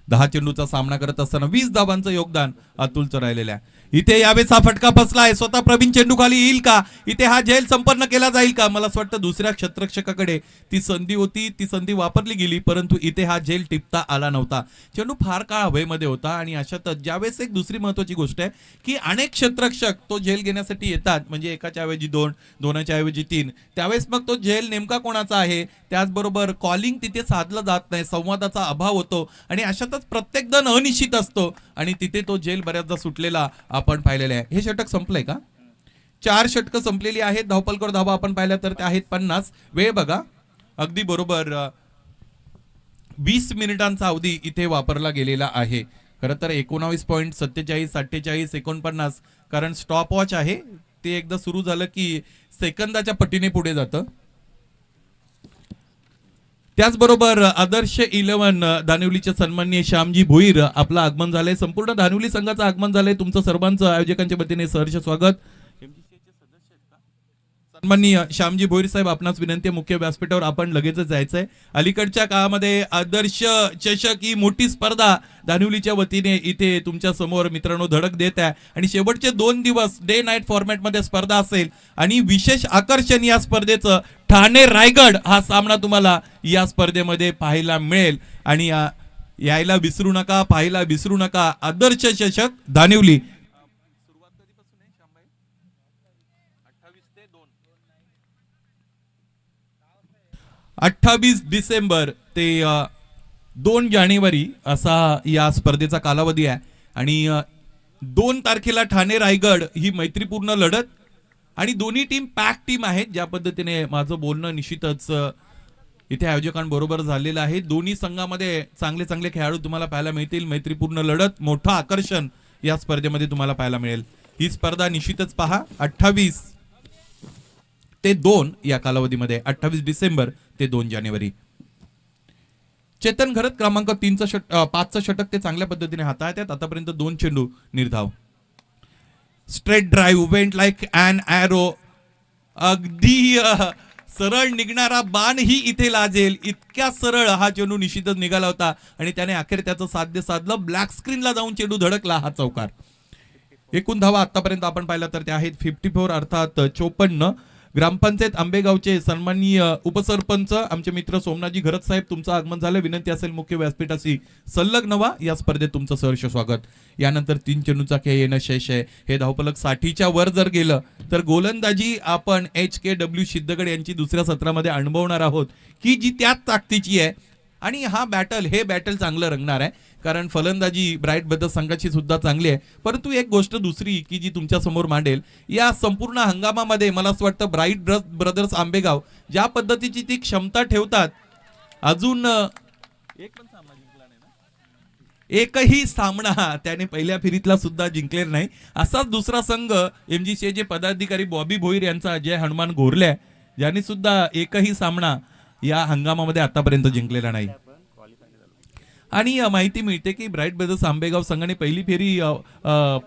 A: दहा चेंडूचा सामना करत असताना 20 धावांचं योगदान अतुलचं राहिलेलं आहे. इथे यावेळेस हा फटका फसला आहे. स्वतः प्रवीण चेंडू खाली येईल का, इथे हा झेल संपन्न केला जाईल का. मला असं वाटतं दुसऱ्या क्षेत्ररक्षकाकडे ती संधी होती, ती संधी वापरली गेली, परंतु इथे हा झेल टिपता आला नव्हता. चेंडू फार काळ हवेमध्ये होता. आणि अशातच ज्यावेळेस एक दुसरी महत्वाची गोष्ट आहे की अनेक क्षेत्ररक्षक तो झेल घेण्यासाठी येतात, म्हणजे एकाच्या ऐवजी 2, 2च्या ऐवजी 3, त्यावेळेस मग तो झेल नेमका कोणाचा आहे. त्याचबरोबर कॉलिंग तिथे साधलं जात नाही, संवादाचा अभाव होतो आणि अशातच प्रत्येक जण अनिश्चित असतो आणि तिथे तो झेल बऱ्याचदा सुटलेला आपण पाहिलेलं आहे. हे षटक संपलंय का. 4 षटकं संपलेली आहेत. धावपलकर धावा आपण पाहिल्या तर त्या आहेत 50. वेळ बघा अगदी बरोबर 20 मिनिटांचा अवधी इथे वापरला गेलेला आहे. खरं तर 19.47, 48, 49 कारण स्टॉप वॉच आहे ते एकदा सुरू झालं की सेकंदाच्या पटीने पुढे जातं. त्याचबरोबर आदर्श 11 दानिवलीचे सन्माननीय श्यामजी भोईर आपलं आगमन झालंय. संपूर्ण दानिवली संघाचं आगमन झालंय. तुमचं सर्वांचं आयोजकांच्या वतीने सहर्ष स्वागत. माननीय श्यामजी भोईर साहेब, आपणास विनंती आहे, मुख्य व्यासपीठावर आपण लगेचच जायचंय. अलीकडच्या काळामध्ये आदर्श चषक ही मोठी स्पर्धा दानिवलीच्या वतीने इथे तुमच्या समोर मित्रांनो धडक देत आहे आणि शेवटचे 2 दिवस डे नाईट फॉर्मॅटमध्ये स्पर्धा असेल आणि विशेष आकर्षण या स्पर्धेचं ठाणे रायगड हा सामना तुम्हाला या स्पर्धेमध्ये पाहायला मिळेल आणि यायला विसरू नका, पाहायला विसरू नका. आदर्श चषक दानिवली 28 डिसेंबर ते 2 जानेवारी असा या स्पर्धेचा कालावधी आहे आणि 2 तारखेला ठाणे रायगड ही मैत्रीपूर्ण लढत आणि दोन्ही टीम पॅक टीम आहेत. ज्या पद्धतीने माझं बोलणं निश्चितच इथे आयोजकांबरोबर झालेलं आहे. दोन्ही संघामध्ये चांगले चांगले खेळाडू तुम्हाला पाहायला मिळतील. मैत्रीपूर्ण लढत, मोठं आकर्षण या स्पर्धेमध्ये तुम्हाला पाहायला मिळेल. ही स्पर्धा निश्चितच पहा. 28 ते 2 या कालावधीमध्ये, 28 डिसेंबर ते 2 जानेवारी. चेतन घरत क्रमांक 5चं षटक ते चांगल्या पद्धतीने हाताळतात. आतापर्यंत 2 चेंडू निर्धाव. Straight drive went like an arrow. अगदी सरळ निघणारा बाण ही इथे लाजेल इतक्या सरळ हा चेंडू निश्चितच निघाला होता आणि त्याने अखेर त्याचं साध्य साधलं. ब्लॅक स्क्रीनला जाऊन चेंडू धडकला हा चौकार. एकूण धावा आतापर्यंत आपण पाहिला तर त्या आहेत 54 अर्थात 54. ग्रामपंचायत आंबेगावचे सन्माननीय उपसरपंच आमचे मित्र सोमनाथजी घरत साहेब, तुमचं आगमन झालं. विनंती असेल मुख्य व्यासपीठाशी संलग्न व्हा. या स्पर्धेत तुमचं सहर्ष स्वागत. यानंतर 3 चेंडूचा खेळ येणं शेष आहे. हे धावफलक 60च्या वर जर गेलं तर गोलंदाजी आपण HKW सिद्धगड यांची दुसऱ्या सत्रामध्ये अनुभवणार आहोत की जी त्याच ताकदीची आहे आणि हे बॅटल चांगलं रंगणार आहे कारण फलंदाजी ब्राईट ब्रदर्स संघाची सुद्धा चांगली आहे. परंतु एक गोष्ट दुसरी की जी तुमच्या समोर मांडेल, या संपूर्ण हंगामामध्ये मला असं वाटतं ब्राईट ब्रदर्स आंबेगाव ज्या पद्धतीची ती क्षमता ठेवतात, अजून एकही सामना त्याने पहिल्या फेरीतला सुद्धा जिंकलेला नाही. असाच दुसरा संघ MGC चे पदाधिकारी बॉबी भोईर यांचा अजय हनुमान गोरल्या, ज्यांनी सुद्धा एकही सामना या हंगामामध्ये आतापर्यंत जिंकलेला नाही. आणि माहिती मिळते की ब्राईट ब्रदर्स आंबेगाव संघाने पहिली फेरी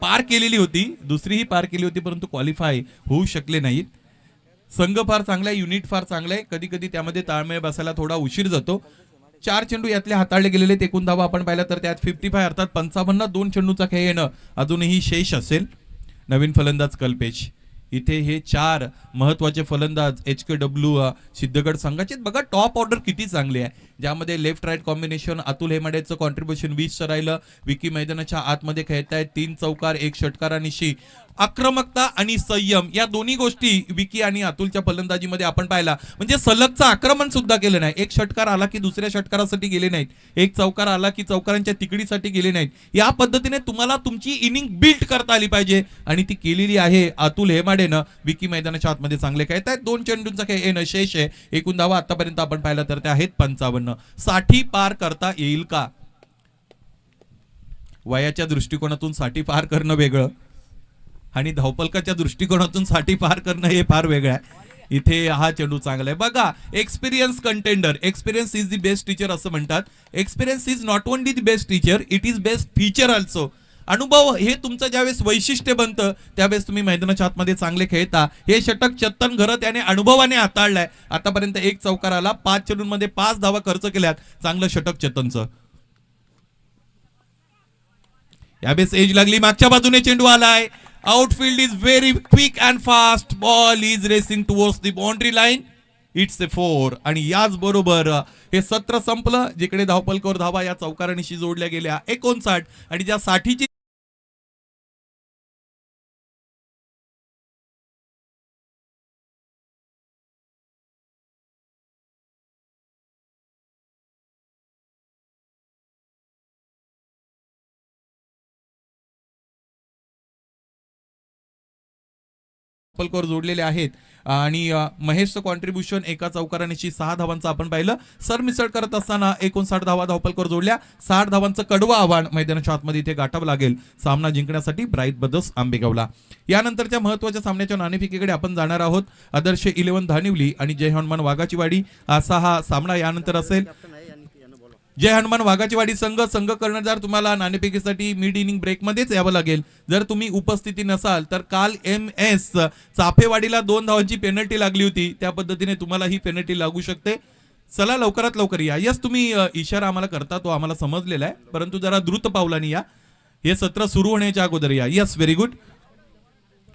A: पार केलेली होती, दुसरीही पार केली होती, परंतु क्वालिफाय होऊ शकले नाहीत. संघ फार चांगला आहे, युनिट फार चांगलं आहे. कधी कधी त्यामध्ये ताळमेळ बसायला थोडा उशीर जातो. 4 चेंडू यातले हाताळले गेलेले. एकूण धावा आपण पाहिला तर त्यात 55 अर्थात 55. 2 चेंडूचा खेळ येणं अजूनही शेष असेल. नवीन फलंदाज कल्पेश. इथे हे 4 महत्वाचे फलंदाज HKW सिद्धगड संघाचे. बघा टॉप ऑर्डर किती चांगली आहे, ज्यामध्ये लेफ्ट राईट कॉम्बिनेशन. अतुल हेमाडेचं कॉन्ट्रीब्युशन 20 राहिलं. विकी मैदानाच्या आतमध्ये खेळतायत. 3 चौकार 1 षटकारानिशी. आक्रमकता आणि संयम या दोन्ही गोष्टी विकी आणि अतुलच्या फलंदाजीमध्ये आपण पाहिला. म्हणजे सलगचं आक्रमण सुद्धा केलं नाही. एक षटकार आला की दुसऱ्या षटकारासाठी गेले नाहीत, एक चौकार आला की चौकारांच्या तिकडीसाठी गेले नाहीत. या पद्धतीने तुम्हाला तुमची इनिंग बिल्ड करता आली पाहिजे आणि ती केलेली आहे अतुल हेमाडेनं. विकी मैदानाच्या आतमध्ये चांगले खेळतायत. 2 चेंडूंचा खेळ येणं शेष आहे. एकूण धावा आतापर्यंत आपण पाहिला तर त्या आहेत 55. 60 पार करता येईल का? वयाच्या दृष्टिकोनातून 60 पार करणं वेगळं आणि धावपलकाच्या दृष्टिकोनातून 60 पार करणं हे फार वेगळं आहे. इथे हा चेंडू चांगला आहे. बघा experience contender, experience is the best teacher असं म्हणतात. Experience is not only the best teacher, it is best feature also. अनुभव हे तुमचं ज्यावेळेस वैशिष्ट्य बनतं त्यावेळेस तुम्ही मैदानाच्या आतमध्ये चांगले खेळता. हे षटक चेतन घरत याने अनुभवाने हाताळलंय. आतापर्यंत 1 चौकार आला, 5 चेंडूंमध्ये 5 धावा खर्च केल्यात. चांगलं षटक चेतनचं. यावेळेस एज लागली, मागच्या बाजूने चेंडू आलाय. Outfield is very quick and fast. Ball is racing towards the boundary line. It's a 4. आणि याच बरोबर हे सत्र संपलं. जिकडे धावपलकावर धावा या चौकारांशी जोडल्या गेल्या 59 आणि ज्या 60ची पलकावर जोडलेले आहेत आणि महेशचं कॉन्ट्रीब्युशन एका चौकारानिशी 6 धावांचं आपण पाहिलं. सरमिसळ करत असताना 59 धावा धावपलकावर जोडल्या. 60 धावांचं कडवं आव्हान मैदानाच्या आतमध्ये इथे गाठावं लागेल सामना जिंकण्यासाठी ब्राईट ब्रदर्स आंबेगावला. यानंतरच्या महत्वाच्या सामन्याच्या नाणेफेकीकडे आपण जाणार आहोत. आदर्श 11 धानिवली आणि जय हनुमान वाघाची वाडी असा हा सामना यानंतर असेल. जय हनुमान वाघाचीवाडी संघ कर्णधार तुम्हाला नाणेफेकीसाठी मिड इनिंग ब्रेकमध्येच यावं लागेल. जर तुम्ही उपस्थिती नसाल तर काल MS चाफेवाडीला 2 धावांची पेनल्टी लागली होती, त्या पद्धतीने तुम्हाला ही पेनल्टी लागू शकते. चला लवकरात लवकर या. यस, तुम्ही इशारा आम्हाला करता तो आम्हाला समजलेला आहे, परंतु जरा द्रुत पावलानी या. हे सत्र सुरू होण्याच्या अगोदर या. Yes, very good.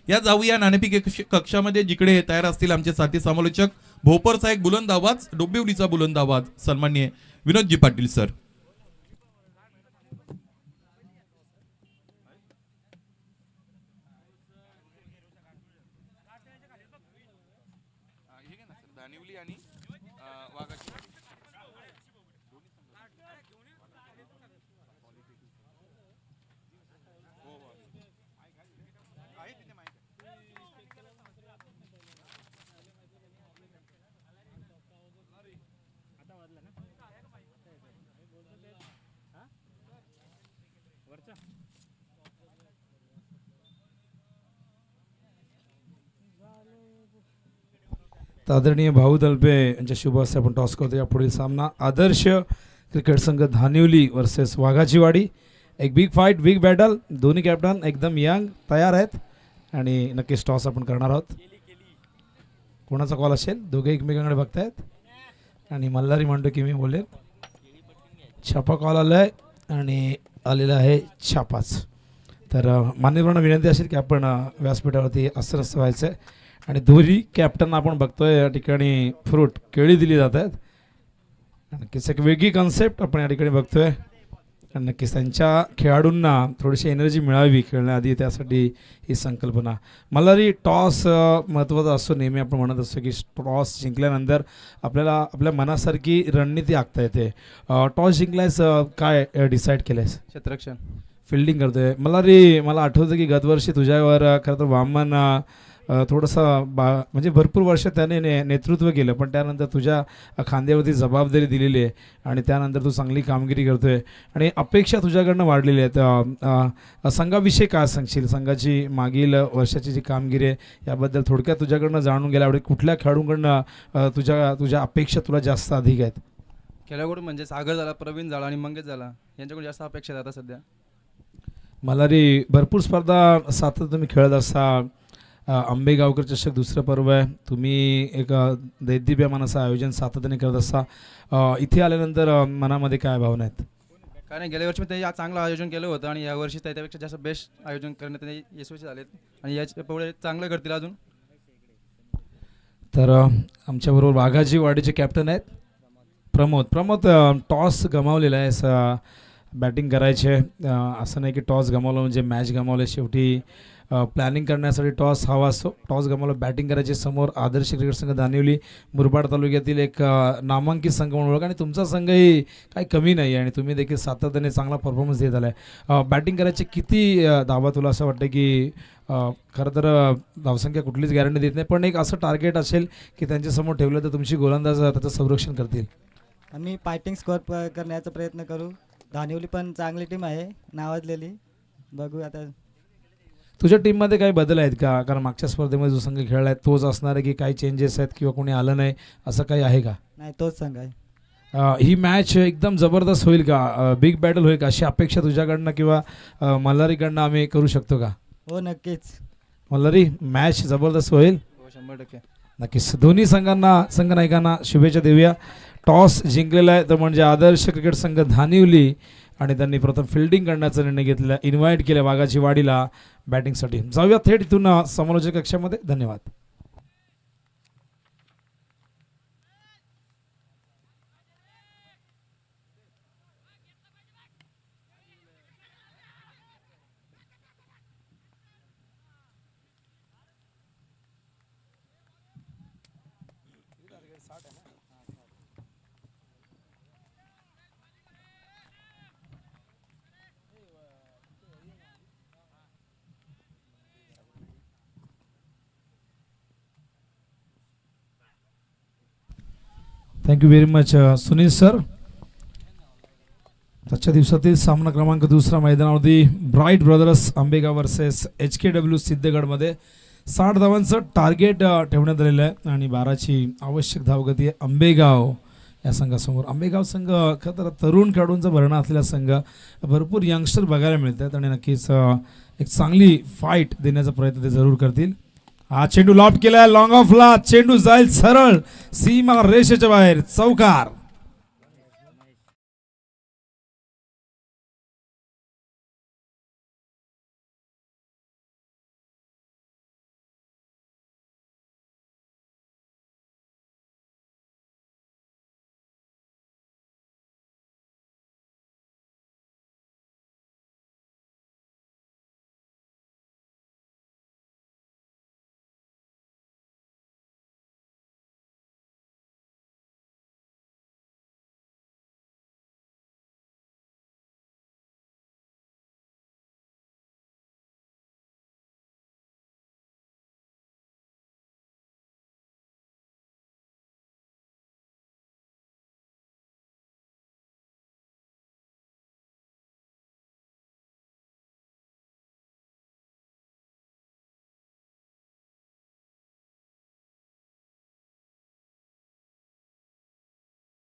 A: या जाऊया नाणेफेक कक्षामध्ये, जिकडे तयार असतील आमचे साथी समालोचक. भोपरचा एक बुलंद आवाज, डोंबिवलीचा बुलंद आवाज, सन्माननीय विनोदजी पाटील सर.
B: आदरणीय भाऊ दलपे यांच्या शुभ हस्ते आपण टॉस करतो. या पुढील सामना आदर्श क्रिकेट संघ धानिवली वर्सेस वाघाचीवाडी. एक बिग फाईट, बिग बॅटल. दोन्ही कॅप्टन एकदम यंग तयार आहेत आणि नक्कीच टॉस आपण करणार आहोत. कोणाचा कॉल असेल? दोघे एकमेकांकडे बघतायत आणि मल्हारी म्हणतो की मी बोलेल. छापा कॉल आलाय आणि आलेला आहे छापाच. तर मान्यवरांना विनंती असेल की आपण व्यासपीठावरती अस्वस्थ व्हायचं आहे आणि दोन्ही कॅप्टन आपण बघतोय या ठिकाणी फ्रूट केळी दिली जात आहेत. नक्कीच एक वेगळी कन्सेप्ट आपण या ठिकाणी बघतोय आणि नक्कीच त्यांच्या खेळाडूंना थोडीशी एनर्जी मिळावी खेळण्याआधी, त्यासाठी ही संकल्पना. मल्हारी, टॉस महत्त्वाचा असतो. नेहमी आपण म्हणत असतो की टॉस जिंकल्यानंतर आपल्याला आपल्या मनासारखी रणनीती आखता येते. टॉस जिंकल्यास काय डिसाईड केलंयस?
C: क्षेत्ररक्षण
B: फिल्डिंग करतोय. मल्हारी, मला आठवतं की गतवर्षी तुझ्यावर खरं तर वामन थोडंसं म्हणजे भरपूर वर्ष त्याने नेतृत्व केलं, पण त्यानंतर तुझ्या खांद्यावरती जबाबदारी दिलेली आहे आणि त्यानंतर तू चांगली कामगिरी करतोय आणि अपेक्षा तुझ्याकडनं वाढलेली आहेत. संघाविषयी काय सांगशील? संघाची मागील वर्षाची जी कामगिरी आहे याबद्दल थोडक्यात तुझ्याकडनं जाणून गेल्या आवडेल. कुठल्या खेळाडूंकडनं तुझ्या अपेक्षा तुला जास्त अधिक आहेत?
C: खेळाडू म्हणजे सागर झाला, प्रवीण झाला आणि मंगेश झाला, यांच्याकडून जास्त अपेक्षा आहेत आता सध्या.
B: मल्हारी, भरपूर स्पर्धा सातत्याने तुम्ही खेळत असता. आंबेगावकर चषक दुसरं पर्व आहे. तुम्ही एक दैदिप्यमानाचं आयोजन सातत्याने करत असता. इथे आल्यानंतर मनामध्ये काय भावना आहेत?
C: काय नाही, गेल्या वर्षी ते चांगलं आयोजन केलं होतं आणि यावर्षी त्यापेक्षा जास्त बेस्ट आयोजन करण्यात ते यशस्वी झालेत आणि याच्या पुढे चांगलं करतील अजून.
B: तर आमच्याबरोबर वाघाचीवाडीचे कॅप्टन आहेत प्रमोद. टॉस गमावलेला आहे, बॅटिंग करायचे. असं नाही की टॉस गमावलं म्हणजे मॅच गमावलं. शेवटी प्लॅनिंग करण्यासाठी टॉस हवा असतो. टॉस गमावला, बॅटिंग करायची. समोर आदर्श क्रिकेट संघ धानिवली मुरबाड तालुक्यातील एक नामांकित संघ म्हणून ओळख आणि तुमचा संघही काही कमी नाही आणि तुम्ही देखील सातत्याने चांगला परफॉर्मन्स देत आला आहे. बॅटिंग करायची किती धावा तुला असं वाटतं की खरं तर धावसंख्या कुठलीच गॅरंटी देत नाही, पण एक असं टार्गेट असेल की त्यांच्यासमोर ठेवलं तर तुमची गोलंदाज त्याचं संरक्षण करतील?
D: आम्ही फायटिंग स्कोअर करण्याचा प्रयत्न करू. धानिवली पण चांगली टीम आहे, नावाजलेली. बघू आता.
B: तुझ्या टीममध्ये काही बदल आहेत का? कारण मागच्या स्पर्धेमध्ये जो संघ खेळला आहे तोच असणार आहे की काही चेंजेस आहेत किंवा कोणी आलं नाही असं काही आहे का?
D: नाही, तोच संघ आहे.
B: ही मॅच एकदम जबरदस्त होईल का? बिग बॅटल होईल का अशी अपेक्षा तुझ्याकडनं किंवा मल्हारीकडनं आम्ही करू शकतो का?
D: हो, नक्कीच.
B: मल्हारी, मॅच जबरदस्त होईल?
C: हो, 100%.
B: नक्कीच. दोन्ही संघनायकांना शुभेच्छा देऊया. टॉस जिंकलेला आहे तर म्हणजे आदर्श क्रिकेट संघ धानिवली आणि त्यांनी प्रथम फिल्डिंग करण्याचा निर्णय घेतलेला. इन्व्हाइट केलं वाघाचीवाडीला बॅटिंगसाठी. जाऊया थेट इथून समालोचक कक्षामध्ये. धन्यवाद. Thank you very much Sunil sir. आजच्या दिवसातील सामना क्रमांक दुसरा मैदानावरती bright brothers Ambegaon versus HKW सिद्धगडमध्ये 60 धावांचं टार्गेट ठेवण्यात आलेलं आहे आणि 12ची आवश्यक धावगती आंबेगाव या संघासमोर. आंबेगाव संघ खरं तर तरुण खेळाडूंचा भरणा असलेला संघ, भरपूर यंगस्टर बघायला मिळतात आणि नक्कीच एक चांगली फाईट देण्याचा प्रयत्न ते जरूर करतील. हा चेंडू लॉफ्ट केलाय लॉंग ऑफला, चेंडू जाईल सरळ सीमा रेषेच्या बाहेर, चौकार.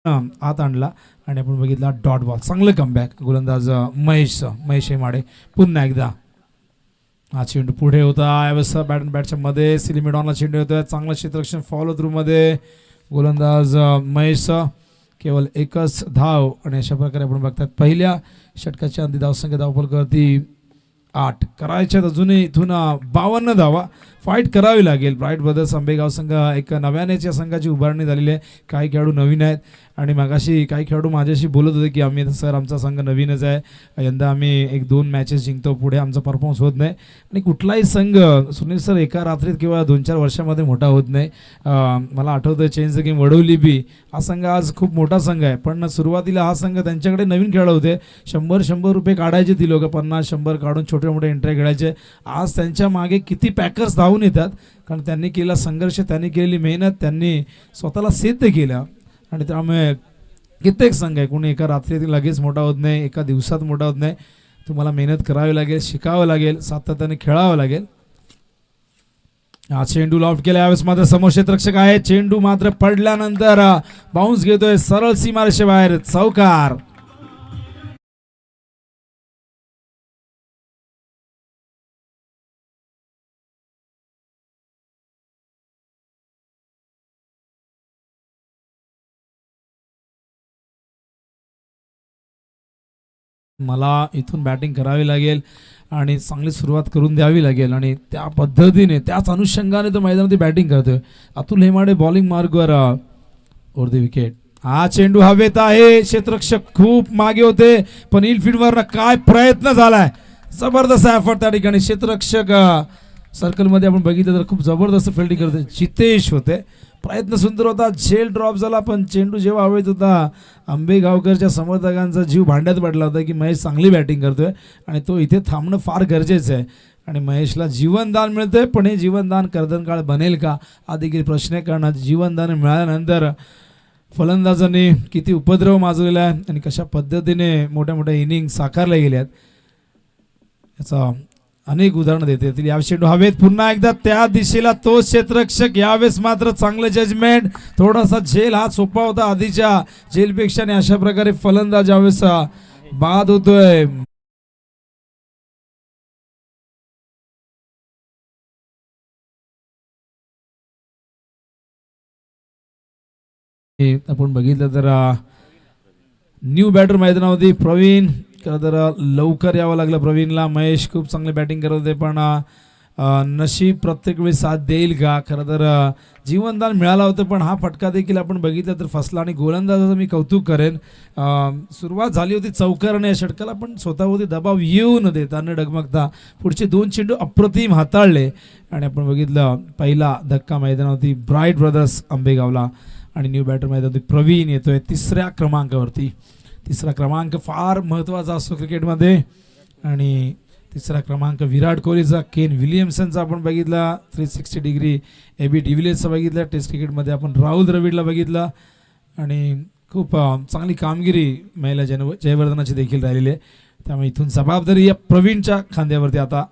B: आत आणला आणि आपण बघितला डॉट बॉल. चांगलं कमबॅक गोलंदाज महेश माडे. पुन्हा एकदा हा चेंडू पुढे होता, यावेळेस बॅटच्या मध्ये सिलिमिडॉनला चेंडू येतोय, चांगलं क्षेत्ररक्षण फॉलो थ्रू मध्ये गोलंदाज महेश. केवळ एकच धाव आणि अशा प्रकारे आपण बघतात पहिल्या षटकाच्या अंती धावसंख्या धावफलकावरती 8 करायच्यात, अजूनही इथून 52 धावा फाईट करावी लागेल. ब्राईट ब्रदर्स आंबेगाव संघ एक नव्यानेच या संघाची उभारणी झालेली आहे. काही खेळाडू नवीन आहेत आणि मगाशी काही खेळाडू माझ्याशी बोलत होते की आम्ही सर आमचा संघ नवीनच आहे, यंदा आम्ही 1-2 मॅचेस जिंकतो, पुढे आमचा परफॉर्मन्स होत नाही. आणि कुठलाही संघ सुनील सर एका रात्रीत किंवा 2-4 वर्षामध्ये मोठा होत नाही. मला आठवतं चेंज द गेम वडवली बी हा संघ आज खूप मोठा संघ आहे, पण सुरुवातीला हा संघ त्यांच्याकडे नवीन खेळाडू होते, 100 रुपये काढायचे ती लोक, 50-100 काढून छोटे मोठे एंट्री खेळायचे. आज त्यांच्या मागे किती पॅकर्स धावून येतात, कारण त्यांनी केलेला संघर्ष, त्यांनी केलेली मेहनत, त्यांनी स्वतःला सिद्ध केलं. आणि त्यामुळे कित्येक संघ आहे, कोणी एका रात्रीत लगेच मोठा होत नाही, एका दिवसात मोठा होत नाही. तुम्हाला मेहनत करावी लागेल, शिकावं लागेल, सातत्याने खेळावं लागेल. हा चेंडू लॉफ्ट केला, यावेळेस मात्र समोर क्षेत्ररक्षक आहे, चेंडू मात्र पडल्यानंतर बाउन्स घेतोय सरळ सीमारेषे बाहेर, चौकार. मला इथून बॅटिंग करावी लागेल आणि चांगली सुरुवात करून द्यावी लागेल आणि त्या पद्धतीने त्याच अनुषंगाने तो मैदानामध्ये बॅटिंग करतोय. अतुल हेमाडे बॉलिंग मार्गवर ओर द विकेट. हा चेंडू हवेत आहे, क्षेत्ररक्षक खूप मागे होते, पण इनफिल्डवर काय प्रयत्न झालाय, जबरदस्त एफर्ट त्या ठिकाणी. क्षेत्ररक्षक सर्कलमध्ये आपण बघितलं तर खूप जबरदस्त फिल्डिंग करते, जितेश होते, प्रयत्न सुंदर होता, झेल ड्रॉप झाला, पण चेंडू जेव्हा हवेत होता आंबेगावकरच्या समर्थकांचा जीव भांड्यात पडला होता की महेश चांगली बॅटिंग करतोय आणि तो इथे थांबणं फार गरजेचं आहे. आणि महेशला जीवनदान मिळतंय, पण हे जीवनदान कर्दनकाळ बनेल का हा देखील प्रश्न आहे, कारण जीवनदान मिळाल्यानंतर फलंदाजांनी किती उपद्रव माजवलेला आहे आणि कशा पद्धतीने मोठ्या मोठ्या इनिंग साकारल्या गेल्या आहेत याचा अनेक उदाहरणं देते येतील. या चेंडू हवेत पुन्हा एकदा त्या दिशेला तो क्षेत्ररक्षक, यावेळेस मात्र चांगलं जजमेंट, थोडासा झेल हा सोपा होता आधीच्या झेलपेक्षा आणि अशा प्रकारे फलंदाज यावेळेस बाद होतोय. आपण बघितलं तर न्यू बॅटर मैदानावरती प्रवीण, खरं तर लवकर यावं लागलं प्रवीणला. महेश खूप चांगली बॅटिंग करत होते, पण नशीब प्रत्येक वेळी साथ देईल का. खरं तर जीवनदान मिळालं होतं, पण हा फटका देखील आपण बघितलं तर फसला. आणि गोलंदाजाचं मी कौतुक करेन, सुरुवात झाली होती चौकारने या षटकाला, पण स्वतःवरती दबाव येऊ न देता न डगमगता पुढचे 2 चेंडू अप्रतिम हाताळले. आणि आपण बघितलं पहिला धक्का मैदानावरती ब्राईट ब्रदर्स आंबेगावला आणि न्यू बॅटर मैदानावरती प्रवीण येतोय 3ऱ्या क्रमांकावरती. 3रा क्रमांक फार महत्त्वाचा असतो क्रिकेटमध्ये आणि 3रा क्रमांक विराट कोहलीचा, केन विलियमसनचा आपण बघितला, 360 डिग्री एबी डिव्हिलियर्सचा बघितला. टेस्ट क्रिकेटमध्ये आपण राहुल द्रविडला बघितला आणि खूप चांगली कामगिरी महिला जयवर्धनाची देखील राहिलेली आहे. त्यामुळे इथून जबाबदारी या प्रवीणच्या खांद्यावरती. आता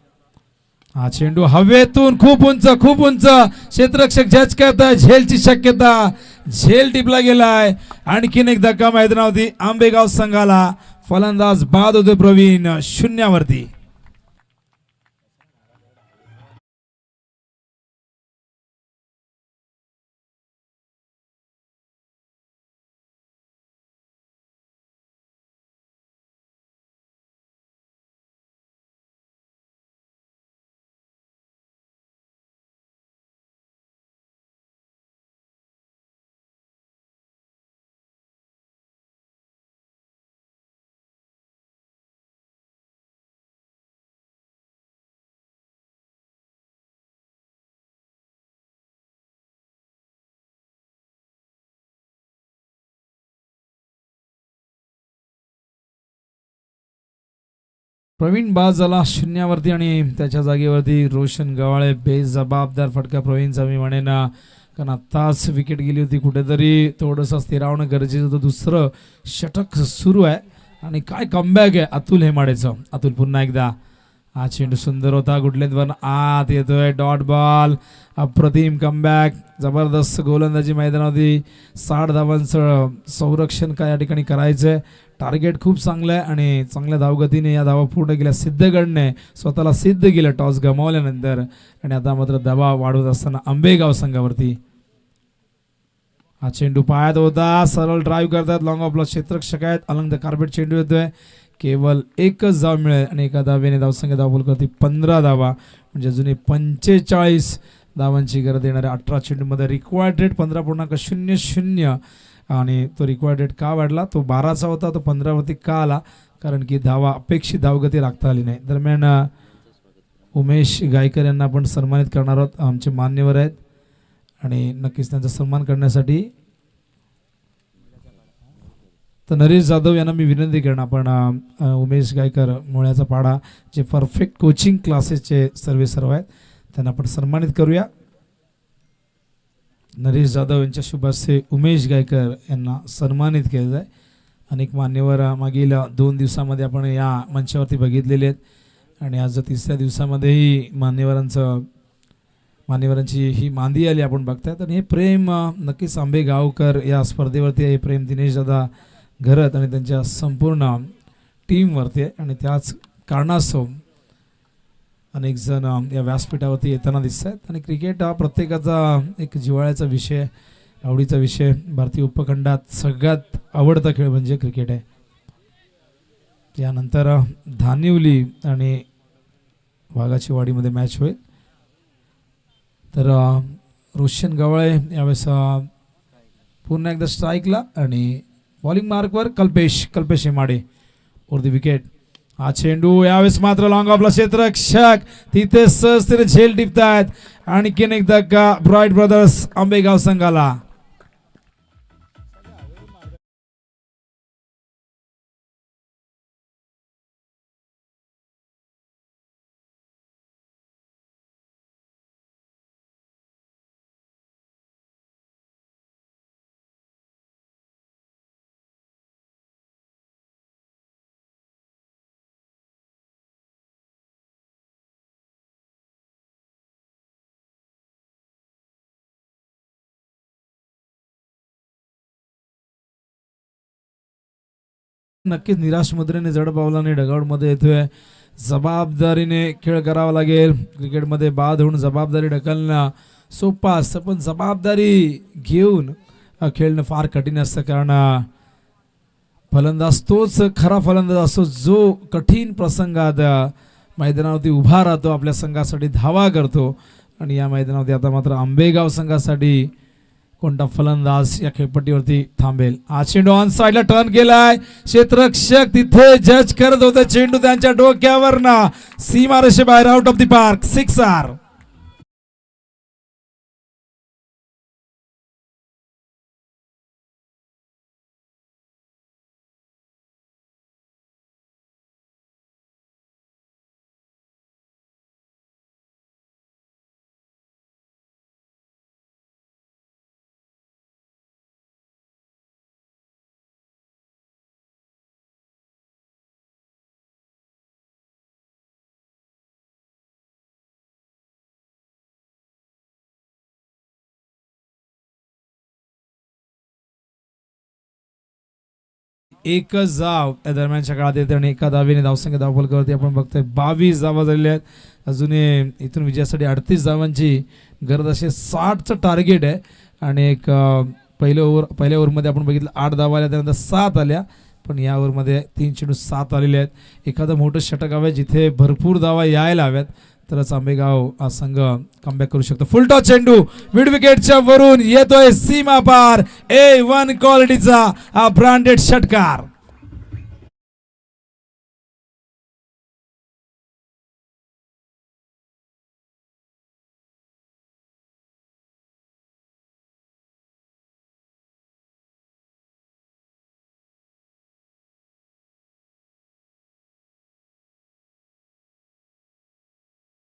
B: हा चेंडू हवेतून खूप उंच क्षेत्ररक्षक जज करताय, झेलची शक्यता झेल टिपला गेलाय. आणखीन एक धक्का मैदानावरती आंबेगाव संघाला. फलंदाज बाद होते प्रवीण शून्यावरती. प्रवीण बाद झाला शून्यावरती आणि त्याच्या जागेवरती रोशन गवाळे. बेजबाबदार फटका प्रवीणचा मी म्हणेन, कारण आत्ताच विकेट गेली होती. कुठेतरी थोडंसं स्थिरावणं गरजेचं होतं. दुसरं षटक सुरू आहे आणि काय कमबॅक आहे अतुल हेमाडेचं. अतुल पुन्हा एकदा. हा चेंडू सुंदर होता. गुडलेंवर आत येतोय. Dot ball. अप्रतिम कमबॅक. जबरदस्त गोलंदाजी मैदानावरती. 60 धावांचं संरक्षण काय या ठिकाणी करायचंय. टार्गेट खूप चांगलं आहे आणि चांगल्या धावगतीने या धावा पूर्ण केल्या. सिद्धगडने स्वतःला सिद्ध केलं टॉस गमावल्यानंतर. आणि आता मात्र दबाव वाढवत असताना आंबेगाव संघावरती. हा चेंडू पायात होता. सरळ ड्राईव्ह करतात. लॉंग ऑफला क्षेत्ररक्षक आहेत. अलंग द कार्पेट चेंडू येतोय. केवळ एकच धाव मिळेल आणि एका धावेने धावसंख्या धावफल करते 15 धावा. म्हणजे अजूनही 45 धावांची गरज येणाऱ्या 18 चेंडूमध्ये रिक्वायर्ड रेट 15.00 आणि तो रिक्वायर्ड रेट का वाढला, तो 12चा होता, तो 15वरती का आला, कारण की धावा अपेक्षित धावगती राखता आली नाही. दरम्यान उमेश गायकर यांना आपण सन्मानित करणार आहोत. आमचे मान्यवर आहेत आणि नक्कीच त्यांचा सन्मान करण्यासाठी तर नरेश जाधव यांना मी विनंती करणार. आपण उमेश गायकर मुळ्याचा पाडा जे परफेक्ट कोचिंग क्लासेसचे सर्व आहेत त्यांना आपण सन्मानित करूया. नरेश जाधव यांच्या शुभ हस्ते उमेश गायकर यांना सन्मानित केलं आहे. अनेक मान्यवर मागील 2 दिवसामध्ये आपण या मंचावरती बघितलेले आहेत आणि आज 3ऱ्या दिवसामध्येही मान्यवरांची ही मांदी आली आपण बघतायत. आणि हे प्रेम नक्कीच आंबेगावकर या स्पर्धेवरती आहे. हे प्रेम दिनेश दादा घरत आणि त्यांच्या संपूर्ण टीमवरती आहे आणि त्याच कारणास्तव अनेक जण या व्यासपीठावरती येताना दिसत आहेत. आणि क्रिकेट हा प्रत्येकाचा एक जिव्हाळ्याचा विषय, आवडीचा विषय. भारतीय उपखंडात सगळ्यात आवडता खेळ म्हणजे क्रिकेट आहे. यानंतर धानिवली आणि वाघाची वाडीमध्ये मॅच होईल. तर रोशन गवळे यावेळेस पुन्हा एकदा स्ट्राईकला आणि बॉलिंग मार्कवर Kalpesh Hemade over the wicket. हा चेंडू यावेळेस मात्र लॉंग ऑफला क्षेत्ररक्षक तिथे सहज झेल टिपतायत. आणखीन एक धक्का ब्राईट ब्रदर्स आंबेगाव संघाला. नक्कीच निराश मुद्रेने जड पावलाने डगआउटमध्ये येतोय. जबाबदारीने खेळ करावा लागेल. क्रिकेटमध्ये बाद होऊन जबाबदारी ढकलणं सोपं असतं, पण जबाबदारी घेऊन खेळणं फार कठीण असतं. कारण फलंदाज तोच खरा फलंदाज असतो जो कठीण प्रसंगात मैदानावरती उभा राहतो, आपल्या संघासाठी धावा करतो. आणि या मैदानावरती आता मात्र आंबेगाव संघासाठी कोणता फलंदाज या खेळपट्टीवरती थांबेल. हा चेंडू ऑन साइडला टर्न केलाय. क्षेत्ररक्षक तिथे जज करत होते. चेंडू त्यांच्या डोक्यावर ना सीमारेषेबाहेर आउट ऑफ द पार्क. 6 एकच धाव या दरम्यानच्या काळात येते आणि एका धावेने धावसंख्या धावफलकावरती आपण बघतोय 22 धावा झालेल्या आहेत. अजून इथून विजयासाठी 38 धावांची गरज असे 60चं टार्गेट आहे आणि एक पहिल्या ओव्हरमध्ये आपण बघितलं 8 धावा आल्या, त्यानंतर 7 आल्या, पण या ओव्हरमध्ये 3 चेंडू 7 आलेले आहेत. एखादं मोठं षटक हवं जिथे भरपूर धावा यायला हव्यात तरच आंबेगाव हा संघ कमबॅक करू शकतो. फुलटॉस चेंडू मिड विकेटच्या वरून येतोय सीमा पार A1 क्वालिटीचा हा ब्रँडेड षटकार.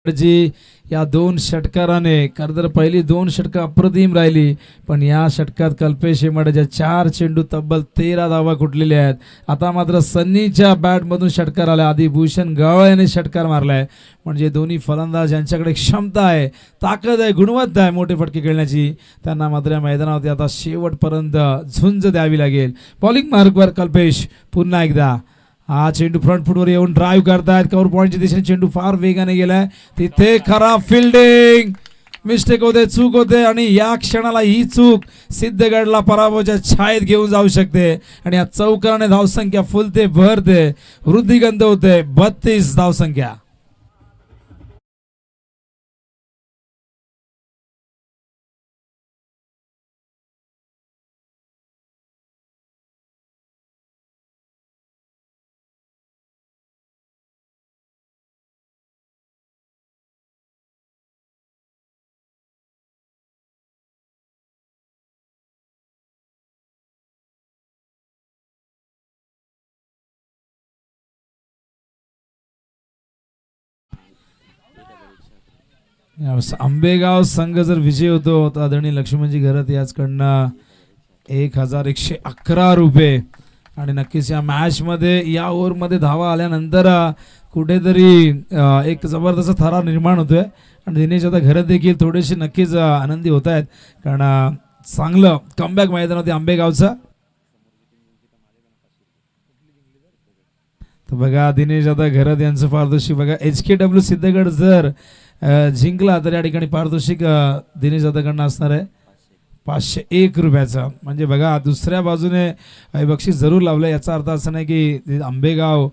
B: जी या 2 षटकाराने खरं पहिली 2 षटकं अप्रतिम राहिली, पण या षटकात कल्पेश हेमाडेच्या 4 चेंडू तब्बल 13 धावा कुठलेल्या आहेत. आता मात्र सन्नीच्या बॅटमधून षटकार आला, आधी भूषण गवळ्याने षटकार मारलाय. म्हणजे दोन्ही फलंदाज यांच्याकडे क्षमता आहे, ताकद आहे, गुणवत्ता आहे मोठे फटके खेळण्याची. त्यांना मात्र या मैदानावरती आता शेवटपर्यंत झुंज द्यावी लागेल. बॉलिंग मार्कवर कल्पेश पुन्हा एकदा हा चेंडू फ्रंट फुटवर येऊन ड्राईव्ह करतायत. कव्हर पॉईंटच्या दिशेने चेंडू फार वेगाने गेलाय, तिथे खराब फिल्डिंग मिस्टेक होते, चूक होते आणि या क्षणाला ही चूक सिद्धगडला पराभवाच्या छायेत घेऊन जाऊ शकते. आणि या चौकाराने धावसंख्या फुलते भरते, वृद्धिगंध होते. 32 धावसंख्या. आंबेगाव संघ जर विजय होतो तर आदरणीय लक्ष्मणजी घरत याचकडनं 1111 रुपये. आणि नक्कीच या मॅचमध्ये या ओव्हरमध्ये धावा आल्यानंतर कुठेतरी एक जबरदस्त थरार निर्माण होतोय आणि दिनेश आता घरत देखील थोडेसे नक्कीच आनंदी होत आहेत, कारण चांगलं कमबॅक मैदानावरती आंबेगावचा. तर बघा दिनेश आता घरत यांचं पारितोषिक बघा. HKW सिद्धगड जर जिंकला तर या ठिकाणी पारितोषिक दिनेश दादाकडनं असणार आहे 501 रुपयाचा. म्हणजे बघा दुसऱ्या बाजूने बक्षीस जरूर लावलं. याचा अर्थ असा नाही की आंबेगाव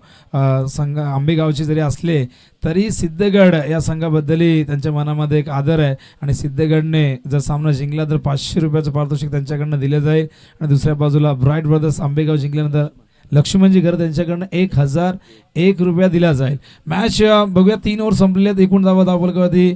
B: संघ आंबेगावचे जरी असले तरी सिद्धगड या संघाबद्दलही त्यांच्या मनामध्ये एक आदर आहे आणि सिद्धगडने जर सामना जिंकला तर 500 रुपयाचं पारितोषिक त्यांच्याकडनं दिलं जाईल. आणि दुसऱ्या बाजूला ब्राईट ब्रदर्स आंबेगाव जिंकल्यानंतर लक्ष्मणजी घर त्यांच्याकडनं 1001 रुपया दिला जाईल. मॅच बघूया 3 ओव्हर संपलेले आहेत. एकूण धावा धावफलकावरती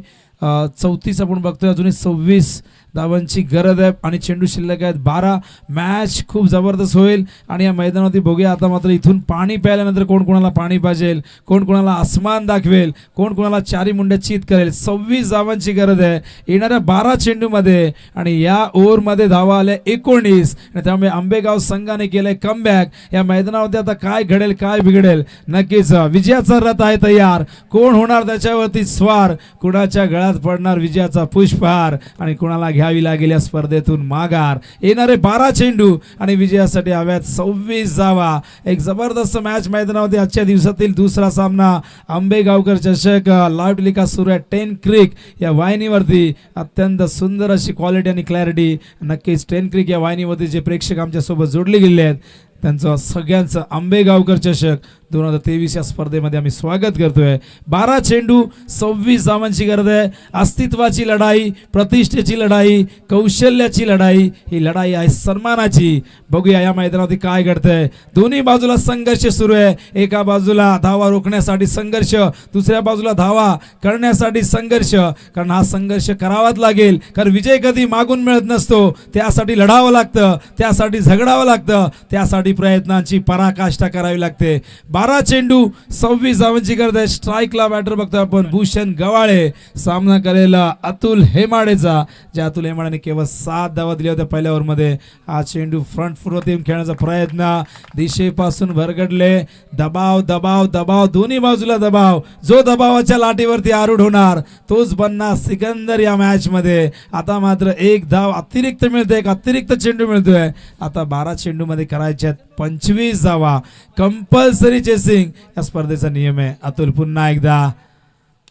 B: 34 आपण बघतोय. अजूनही 26 धावांची गरज आहे आणि चेंडू शिल्लक आहेत 12. मॅच खूप जबरदस्त होईल आणि या मैदानावरती बघूया आता मात्र इथून पाणी प्यायल्यानंतर कोण कोणाला पाणी पाजेल, कोण कोणाला आसमान दाखवेल, कोण कोणाला चारी मुंड्या चित करेल. 26 धावांची गरज आहे येणाऱ्या 12 चेंडूमध्ये आणि या ओव्हरमध्ये धावा आल्या 19. आणि त्यामुळे आंबेगाव संघाने केलंय कमबॅक. या मैदानावरती आता काय घडेल काय बिघडेल, नक्कीच विजयाचा रथ आहे तयार. कोण होणार त्याच्यावरती स्वार, कुणाच्या गळ्यात पडणार विजयाचा पुष्पहार आणि कुणाला घ्यावी लागेल या स्पर्धेतून माघार. येणारे 12 चेंडू आणि विजयासाठी हव्यात 26 धावा. एक जबरदस्त मॅच मैदानावरती आजच्या दिवसातील दुसरा सामना आंबेगावकर चषक लाईव्ह टेलिकास्ट सुरू आहे 10 क्रिक या वाहिनीवरती. अत्यंत सुंदर अशी क्वालिटी आणि क्लॅरिटी. नक्कीच 10 क्रिक या वाहिनीवरती जे प्रेक्षक आमच्या सोबत जोडले गेले आहेत त्यांचं सगळ्यांचं आंबेगावकर चषक 2023 या स्पर्धेमध्ये आम्ही स्वागत करतोय. 12 चेंडू 26 धावांची गरज आहे. अस्तित्वाची लढाई, प्रतिष्ठेची लढाई, कौशल्याची लढाई, ही लढाई आहे सन्मानाची. बघूया या मैदानावरती काय घडतंय. दोन्ही बाजूला संघर्ष सुरू आहे. एका बाजूला धावा रोखण्यासाठी संघर्ष, दुसऱ्या बाजूला धावा करण्यासाठी संघर्ष. कारण हा संघर्ष करावाच लागेल, कारण विजय कधी मागून मिळत नसतो. त्यासाठी लढावं लागतं, त्यासाठी झगडावं लागतं, त्यासाठी प्रयत्नांची पराकाष्ठा करावी लागते. 12 चेंडू 26 धावांची गरज आहे. स्ट्राईकला बॅटर बघतोय आपण भूषण गवाळे, सामना करेला अतुल हेमाडेचा, ज्या अतुल हेमाडेने केवळ 7 धावा दिल्या होत्या पहिल्या ओव्हरमध्ये. हा चेंडू फ्रंट फुटवरती येऊन खेळण्याचा प्रयत्न, दिशेपासून भरगडले, दबाव दबाव दबाव, दोन्ही बाजूला दबाव, जो दबावाच्या लाटेवरती आरूढ होणार तोच बनणार सिकंदर या मॅच मध्ये. आता मात्र एक धाव अतिरिक्त मिळते, एक अतिरिक्त चेंडू मिळतोय. आता 12 चेंडू मध्ये करायचे 25 धावा, कंपल्सरी चेसिंग या स्पर्धेचा नियम आहे. अतुल पुन्हा एकदा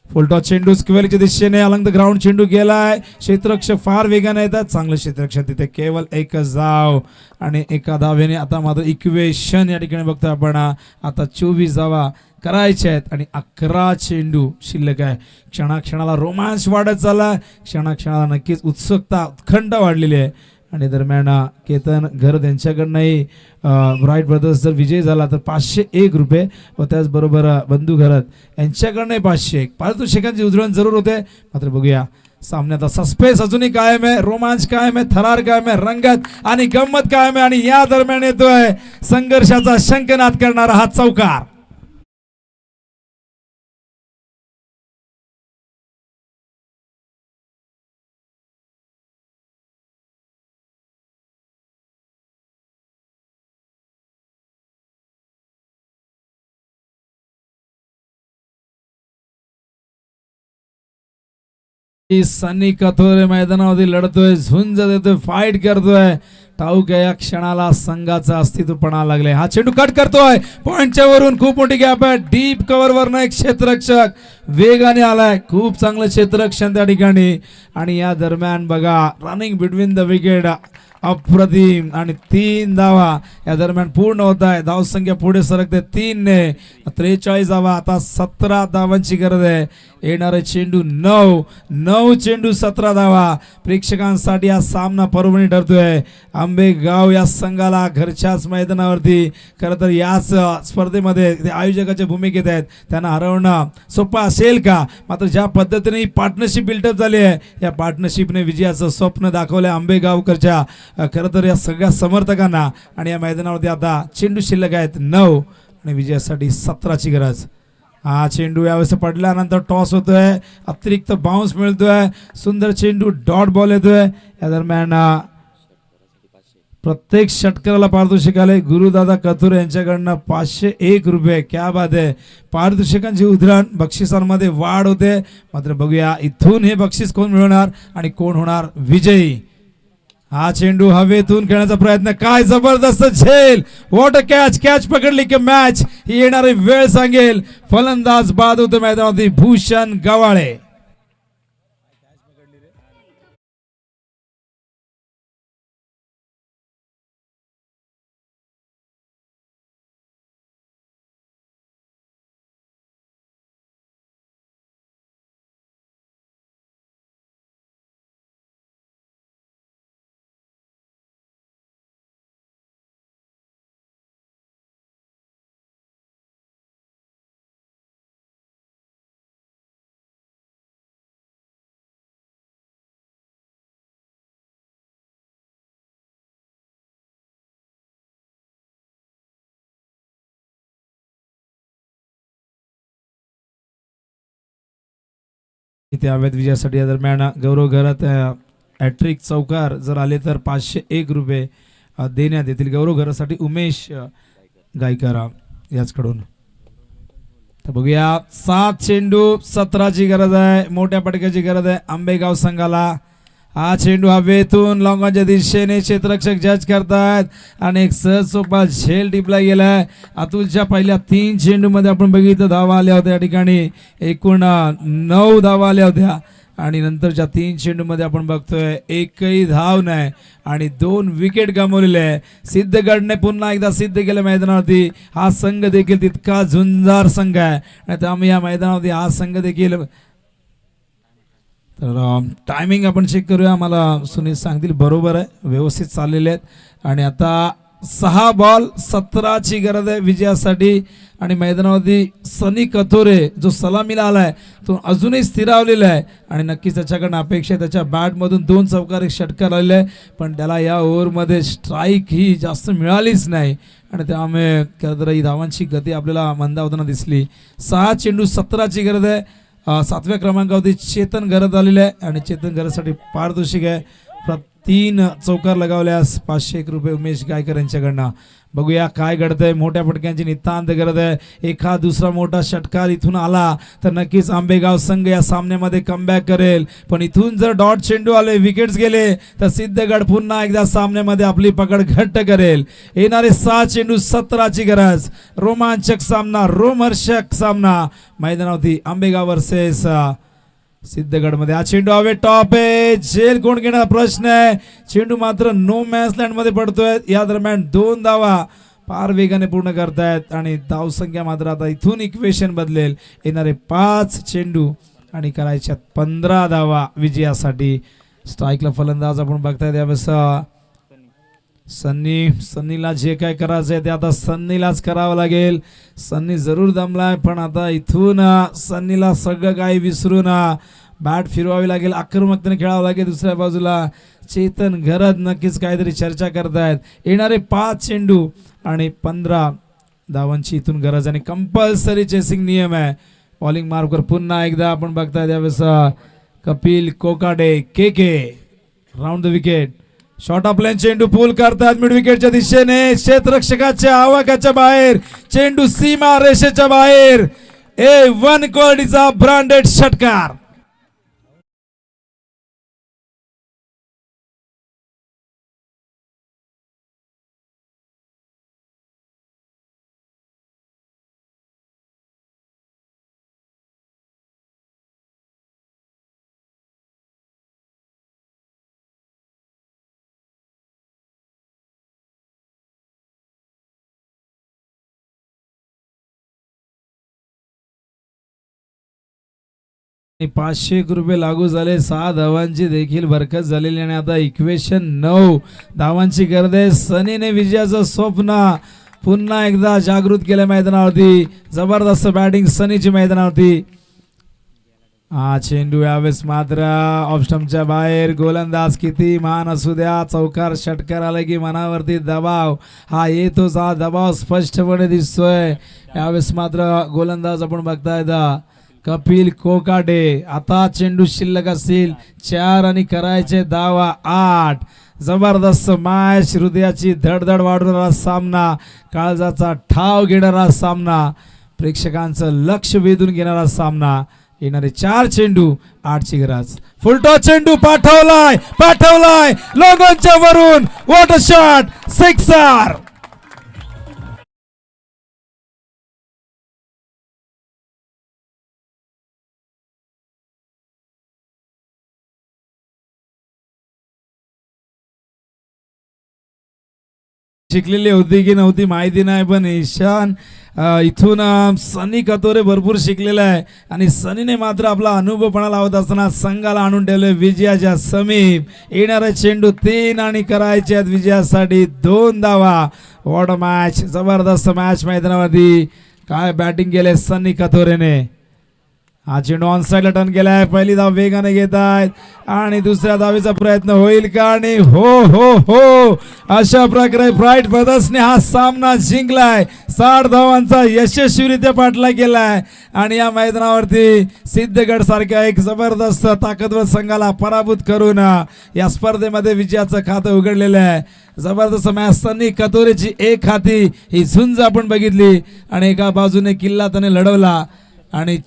B: फुलटॉस चेंडू स्क्वेअरच्या दिशेने अलंग द ग्राउंड चेंडू गेलाय. क्षेत्ररक्षक फार वेगाने येतात, चांगलं क्षेत्ररक्षक तिथे, केवळ एकच धाव आणि एका धावेने आता मात्र इक्वेशन या ठिकाणी बघतोय आपण. आता 24 धावा करायचे आहेत आणि 11 चेंडू शिल्लक आहे. क्षणाक्षणाला रोमांच वाढत चालला, क्षणाक्षणाला नक्कीच उत्सुकता उत्खंड वाढलेली आहे. आणि दरम्यान केतन घरत यांच्याकडनंही ब्राईट ब्रदर्स जर विजय झाला तर 501 रुपये व त्याचबरोबर बंधू घरत यांच्याकडनंही 501 पारितोषिकांची उधळण जरूर होते. मात्र बघूया सामन्याचा सस्पेन्स अजूनही कायम आहे, रोमांच कायम आहे, थरार कायम आहे, रंगत आणि गंमत कायम आहे. आणि या दरम्यान येतोय संघर्षाचा शंखनाद करणारा हा चौकार. सनी कथोरे मैदानावरती लढतोय, झुंज देतोय, फाईट करतोय. ठाऊक आहे या क्षणाला संघाचा अस्तित्व पणाला लागले. हा चेंडू कट करतोय, पॉइंटच्या वरून खूप मोठी गॅप आहे. डीप कव्हर वरनं एक क्षेत्ररक्षक वेगाने आलाय, खूप चांगलं क्षेत्ररक्षण त्या ठिकाणी. आणि या दरम्यान बघा रनिंग बिटवीन द विकेट अप्रतिम आणि 3 धावा या दरम्यान पूर्ण होत आहे. धावसंख्या पुढे सरकते 3 ने, 43 धावा. आता 17 धावांची गरज आहे. येणारे चेंडू 9 चेंडू 17 धावा. प्रेक्षकांसाठी हा सामना पर्वणी ठरतोय. आंबेगाव या संघाला घरच्याच मैदानावरती खरं तर याच स्पर्धेमध्ये ते आयोजकाच्या भूमिकेत आहेत, त्यांना हरवणं सोपं असेल का? मात्र ज्या पद्धतीने ही पार्टनरशिप बिल्डअप झाली आहे, या पार्टनरशिपने विजयाचं स्वप्न दाखवलं आंबेगावकरच्या खरं तर या सगळ्या समर्थकांना. आणि या मैदानावरती आता चेंडू शिल्लक आहेत 9 आणि विजयासाठी 17ची गरज. हा चेंडू यावेळेस पडल्यानंतर टॉस होतोय, अतिरिक्त बाउन्स मिळतोय, सुंदर चेंडू डॉट बॉल येतोय. या दरम्यान प्रत्येक षटकाराला पारितोषिक आले गुरुदादा कथुरे यांच्याकडनं 501 रुपये. क्या बात आहे. पारितोषिकांची उधळण, बक्षिसांमध्ये वाढ होते. मात्र बघूया इथून हे बक्षीस कोण मिळवणार आणि कोण होणार विजयी. हा चेंडू हवेतून खेळण्याचा प्रयत्न, काय जबरदस्त झेल, व्हॉट अ कॅच. कॅच पकडली की मॅच ही येणारी वेळ सांगेल. फलंदाज बाद होते मैदानावरती भूषण गवाळे. इथे अवैध विजयासाठी या दरम्यान गौरव घरात हॅट्रिक चौकार जर आले तर 501 रुपये देण्यात येतील. गौरव घरासाठी उमेश गायकर याचकडून. तर बघूया 7 चेंडू 17ची गरज आहे, मोठ्या पटक्याची गरज आहे आंबेगाव संघाला. हा चेंडू हवेतून लॉंगाच्या दिशेने क्षेत्ररक्षक जज करतात आणि एक सहज सोपा झेल टिपला गेलाय. अतुलच्या पहिल्या 3 चेंडू मध्ये आपण बघितलं धावा आल्या होत्या, या ठिकाणी एकूण 9 धावा आल्या होत्या. आणि नंतरच्या 3 चेंडू मध्ये आपण बघतोय एकही धाव नाही आणि 2 विकेट गमावलेले आहे. सिद्धगडने पुन्हा एकदा सिद्ध केलं मैदानावरती. हा संघ देखील तितका झुंजार संघ आहे आणि त्यामुळे या मैदानावरती हा संघ देखील. तर टायमिंग आपण चेक करूया, मला सुनील सांगतील. बरोबर आहे, व्यवस्थित चाललेले आहेत. आणि आता 6 बॉल 17ची गरज आहे विजयासाठी आणि मैदानावरती सनी कथोरे जो सलामीला आलाय तो अजूनही स्थिरावलेला आहे आणि नक्कीच त्याच्याकडनं अपेक्षा आहे त्याच्या बॅटमधून 2 चौकार एक षटकार आलेले आहे पण त्याला या ओव्हरमध्ये स्ट्राईक ही जास्त मिळालीच नाही आणि त्यामुळे खरं तर ही धावांची गती आपल्याला मंदावताना दिसली. 6 चेंडू 17ची गरज आहे. 7व्या क्रमांकावरती चेतन घरत आलेले आहे आणि चेतन घरासाठी पारितोषिक आहे 3 चौकार लगावल्यास 501 रुपये उमेश गायकर यांच्याकडनं. बघूया काय घडतंय. मोठ्या फटक्यांची नितांत गरज आहे. एखाद दुसरा मोठा षटकार इथून आला तर नक्कीच आंबेगाव संघ या सामन्यामध्ये कमबॅक करेल पण इथून जर डॉट चेंडू आले विकेट्स गेले तर सिद्धगड पुन्हा एकदा सामन्यामध्ये आपली पकड घट्ट करेल. येणारे 6 चेंडू 17ची गरज. रोमांचक सामना रोमहर्षक सामना मैदानावरती आंबेगाव वर्सेस सिद्धगड मध्ये. हा चेंडू हवे टॉप आहे. झेल कोण घेणार प्रश्न आहे. चेंडू मात्र नो मॅच लँड मध्ये पडतोय. या दरम्यान 2 धावा फार वेगाने पूर्ण करतायत आणि धावसंख्या मात्र आता इथून इक्वेशन बदलेल. येणारे 5 चेंडू आणि करायच्यात 15 धावा विजयासाठी. स्ट्राईकला फलंदाज आपण बघतायत यावेळेस सन्नीला जे काय करायचंय ते आता सन्नीलाच करावं लागेल. सन्नी जरूर दमलाय पण आता इथून सन्नीला सगळं काही विसरून बॅट फिरवावी लागेल. आक्रमकतेने खेळावं लागेल. दुसऱ्या बाजूला चेतन घरत नक्कीच काहीतरी चर्चा करतायत. येणारे 5 चेंडू आणि 15 धावांची इथून गरज आणि कंपल्सरी चेसिंग नियम आहे. बॉलिंग मार्कवर पुन्हा एकदा आपण बघतायत यावेळेस कपिल कोकाडे के round the wicket. Short of line चेंडू पूल करतात मिड विकेटच्या दिशेने. क्षेत्ररक्षकाच्या आवाकाच्या बाहेर चेंडू सीमा रेषेच्या बाहेर. A1 क्वालिटीचा ब्रँडेड षटकार. आणि 500 रुपये लागू झाले. 6 धावांची देखील बरकत झालेली आणि आता इक्वेशन 9 धावांची गरज आहे. सनीने विजयाचं स्वप्न पुन्हा एकदा जागृत केलं मैदानावरती. जबरदस्त बॅटिंग सनीची मैदानावरती. हा चेंडू यावेळेस मात्र ऑफ स्टंपच्या बाहेर. गोलंदाज किती महान असू द्या चौकार षटकार आला की मनावरती दबाव हा येतोच. हा दबाव स्पष्टपणे दिसतोय. यावेळेस मात्र गोलंदाज आपण बघतायत कपिल कोकाटे. आता चेंडू शिल्लक असतील 4 आणि करायचे धावा 8. जबरदस्त मॅच. हृदयाची धडधड वाढवणारा सामना. काळजाचा ठाव घेणारा सामना. प्रेक्षकांचं लक्ष वेधून घेणारा सामना. येणारे 4 चेंडू 8ची गरज. फुलटॉस चेंडू पाठवलाय लोगांच्या वरून. What a shot. सिक्सर. शिकलेली होती की नव्हती माहिती नाही पण ईशान इथून सनी कतोरे भरपूर शिकलेला आहे आणि सनीने मात्र आपला अनुभवपणा लावत असताना संघाला आणून ठेवले विजयाच्या समीप. येणारे चेंडू 3 आणि करायचे आहेत विजयासाठी 2 धावा. What a match. जबरदस्त मॅच मैदानावरती. काय बॅटिंग केले सनी कतोरेने. हा चेंडू ऑन साईडला टर्न केलाय. पहिली धाव वेगाने घेत आहेत आणि दुसऱ्या धावेचा प्रयत्न होईल का. आणि हो अशा प्रकारे ब्राईट ब्रदर्सने हा सामना जिंकलाय. 60 धावांचा यशस्वीरित्या पाठलाग केलाय आणि या मैदानावरती सिद्धगड सारख्या एक जबरदस्त ताकदवर संघाला पराभूत करून या स्पर्धेमध्ये विजयाचं खातं उघडलेलं आहे. जबरदस्त मॅच. सनी कतोरेची एक हाती ही झुंज आपण बघितली आणि एका बाजूने किल्ला त्याने लढवला आणि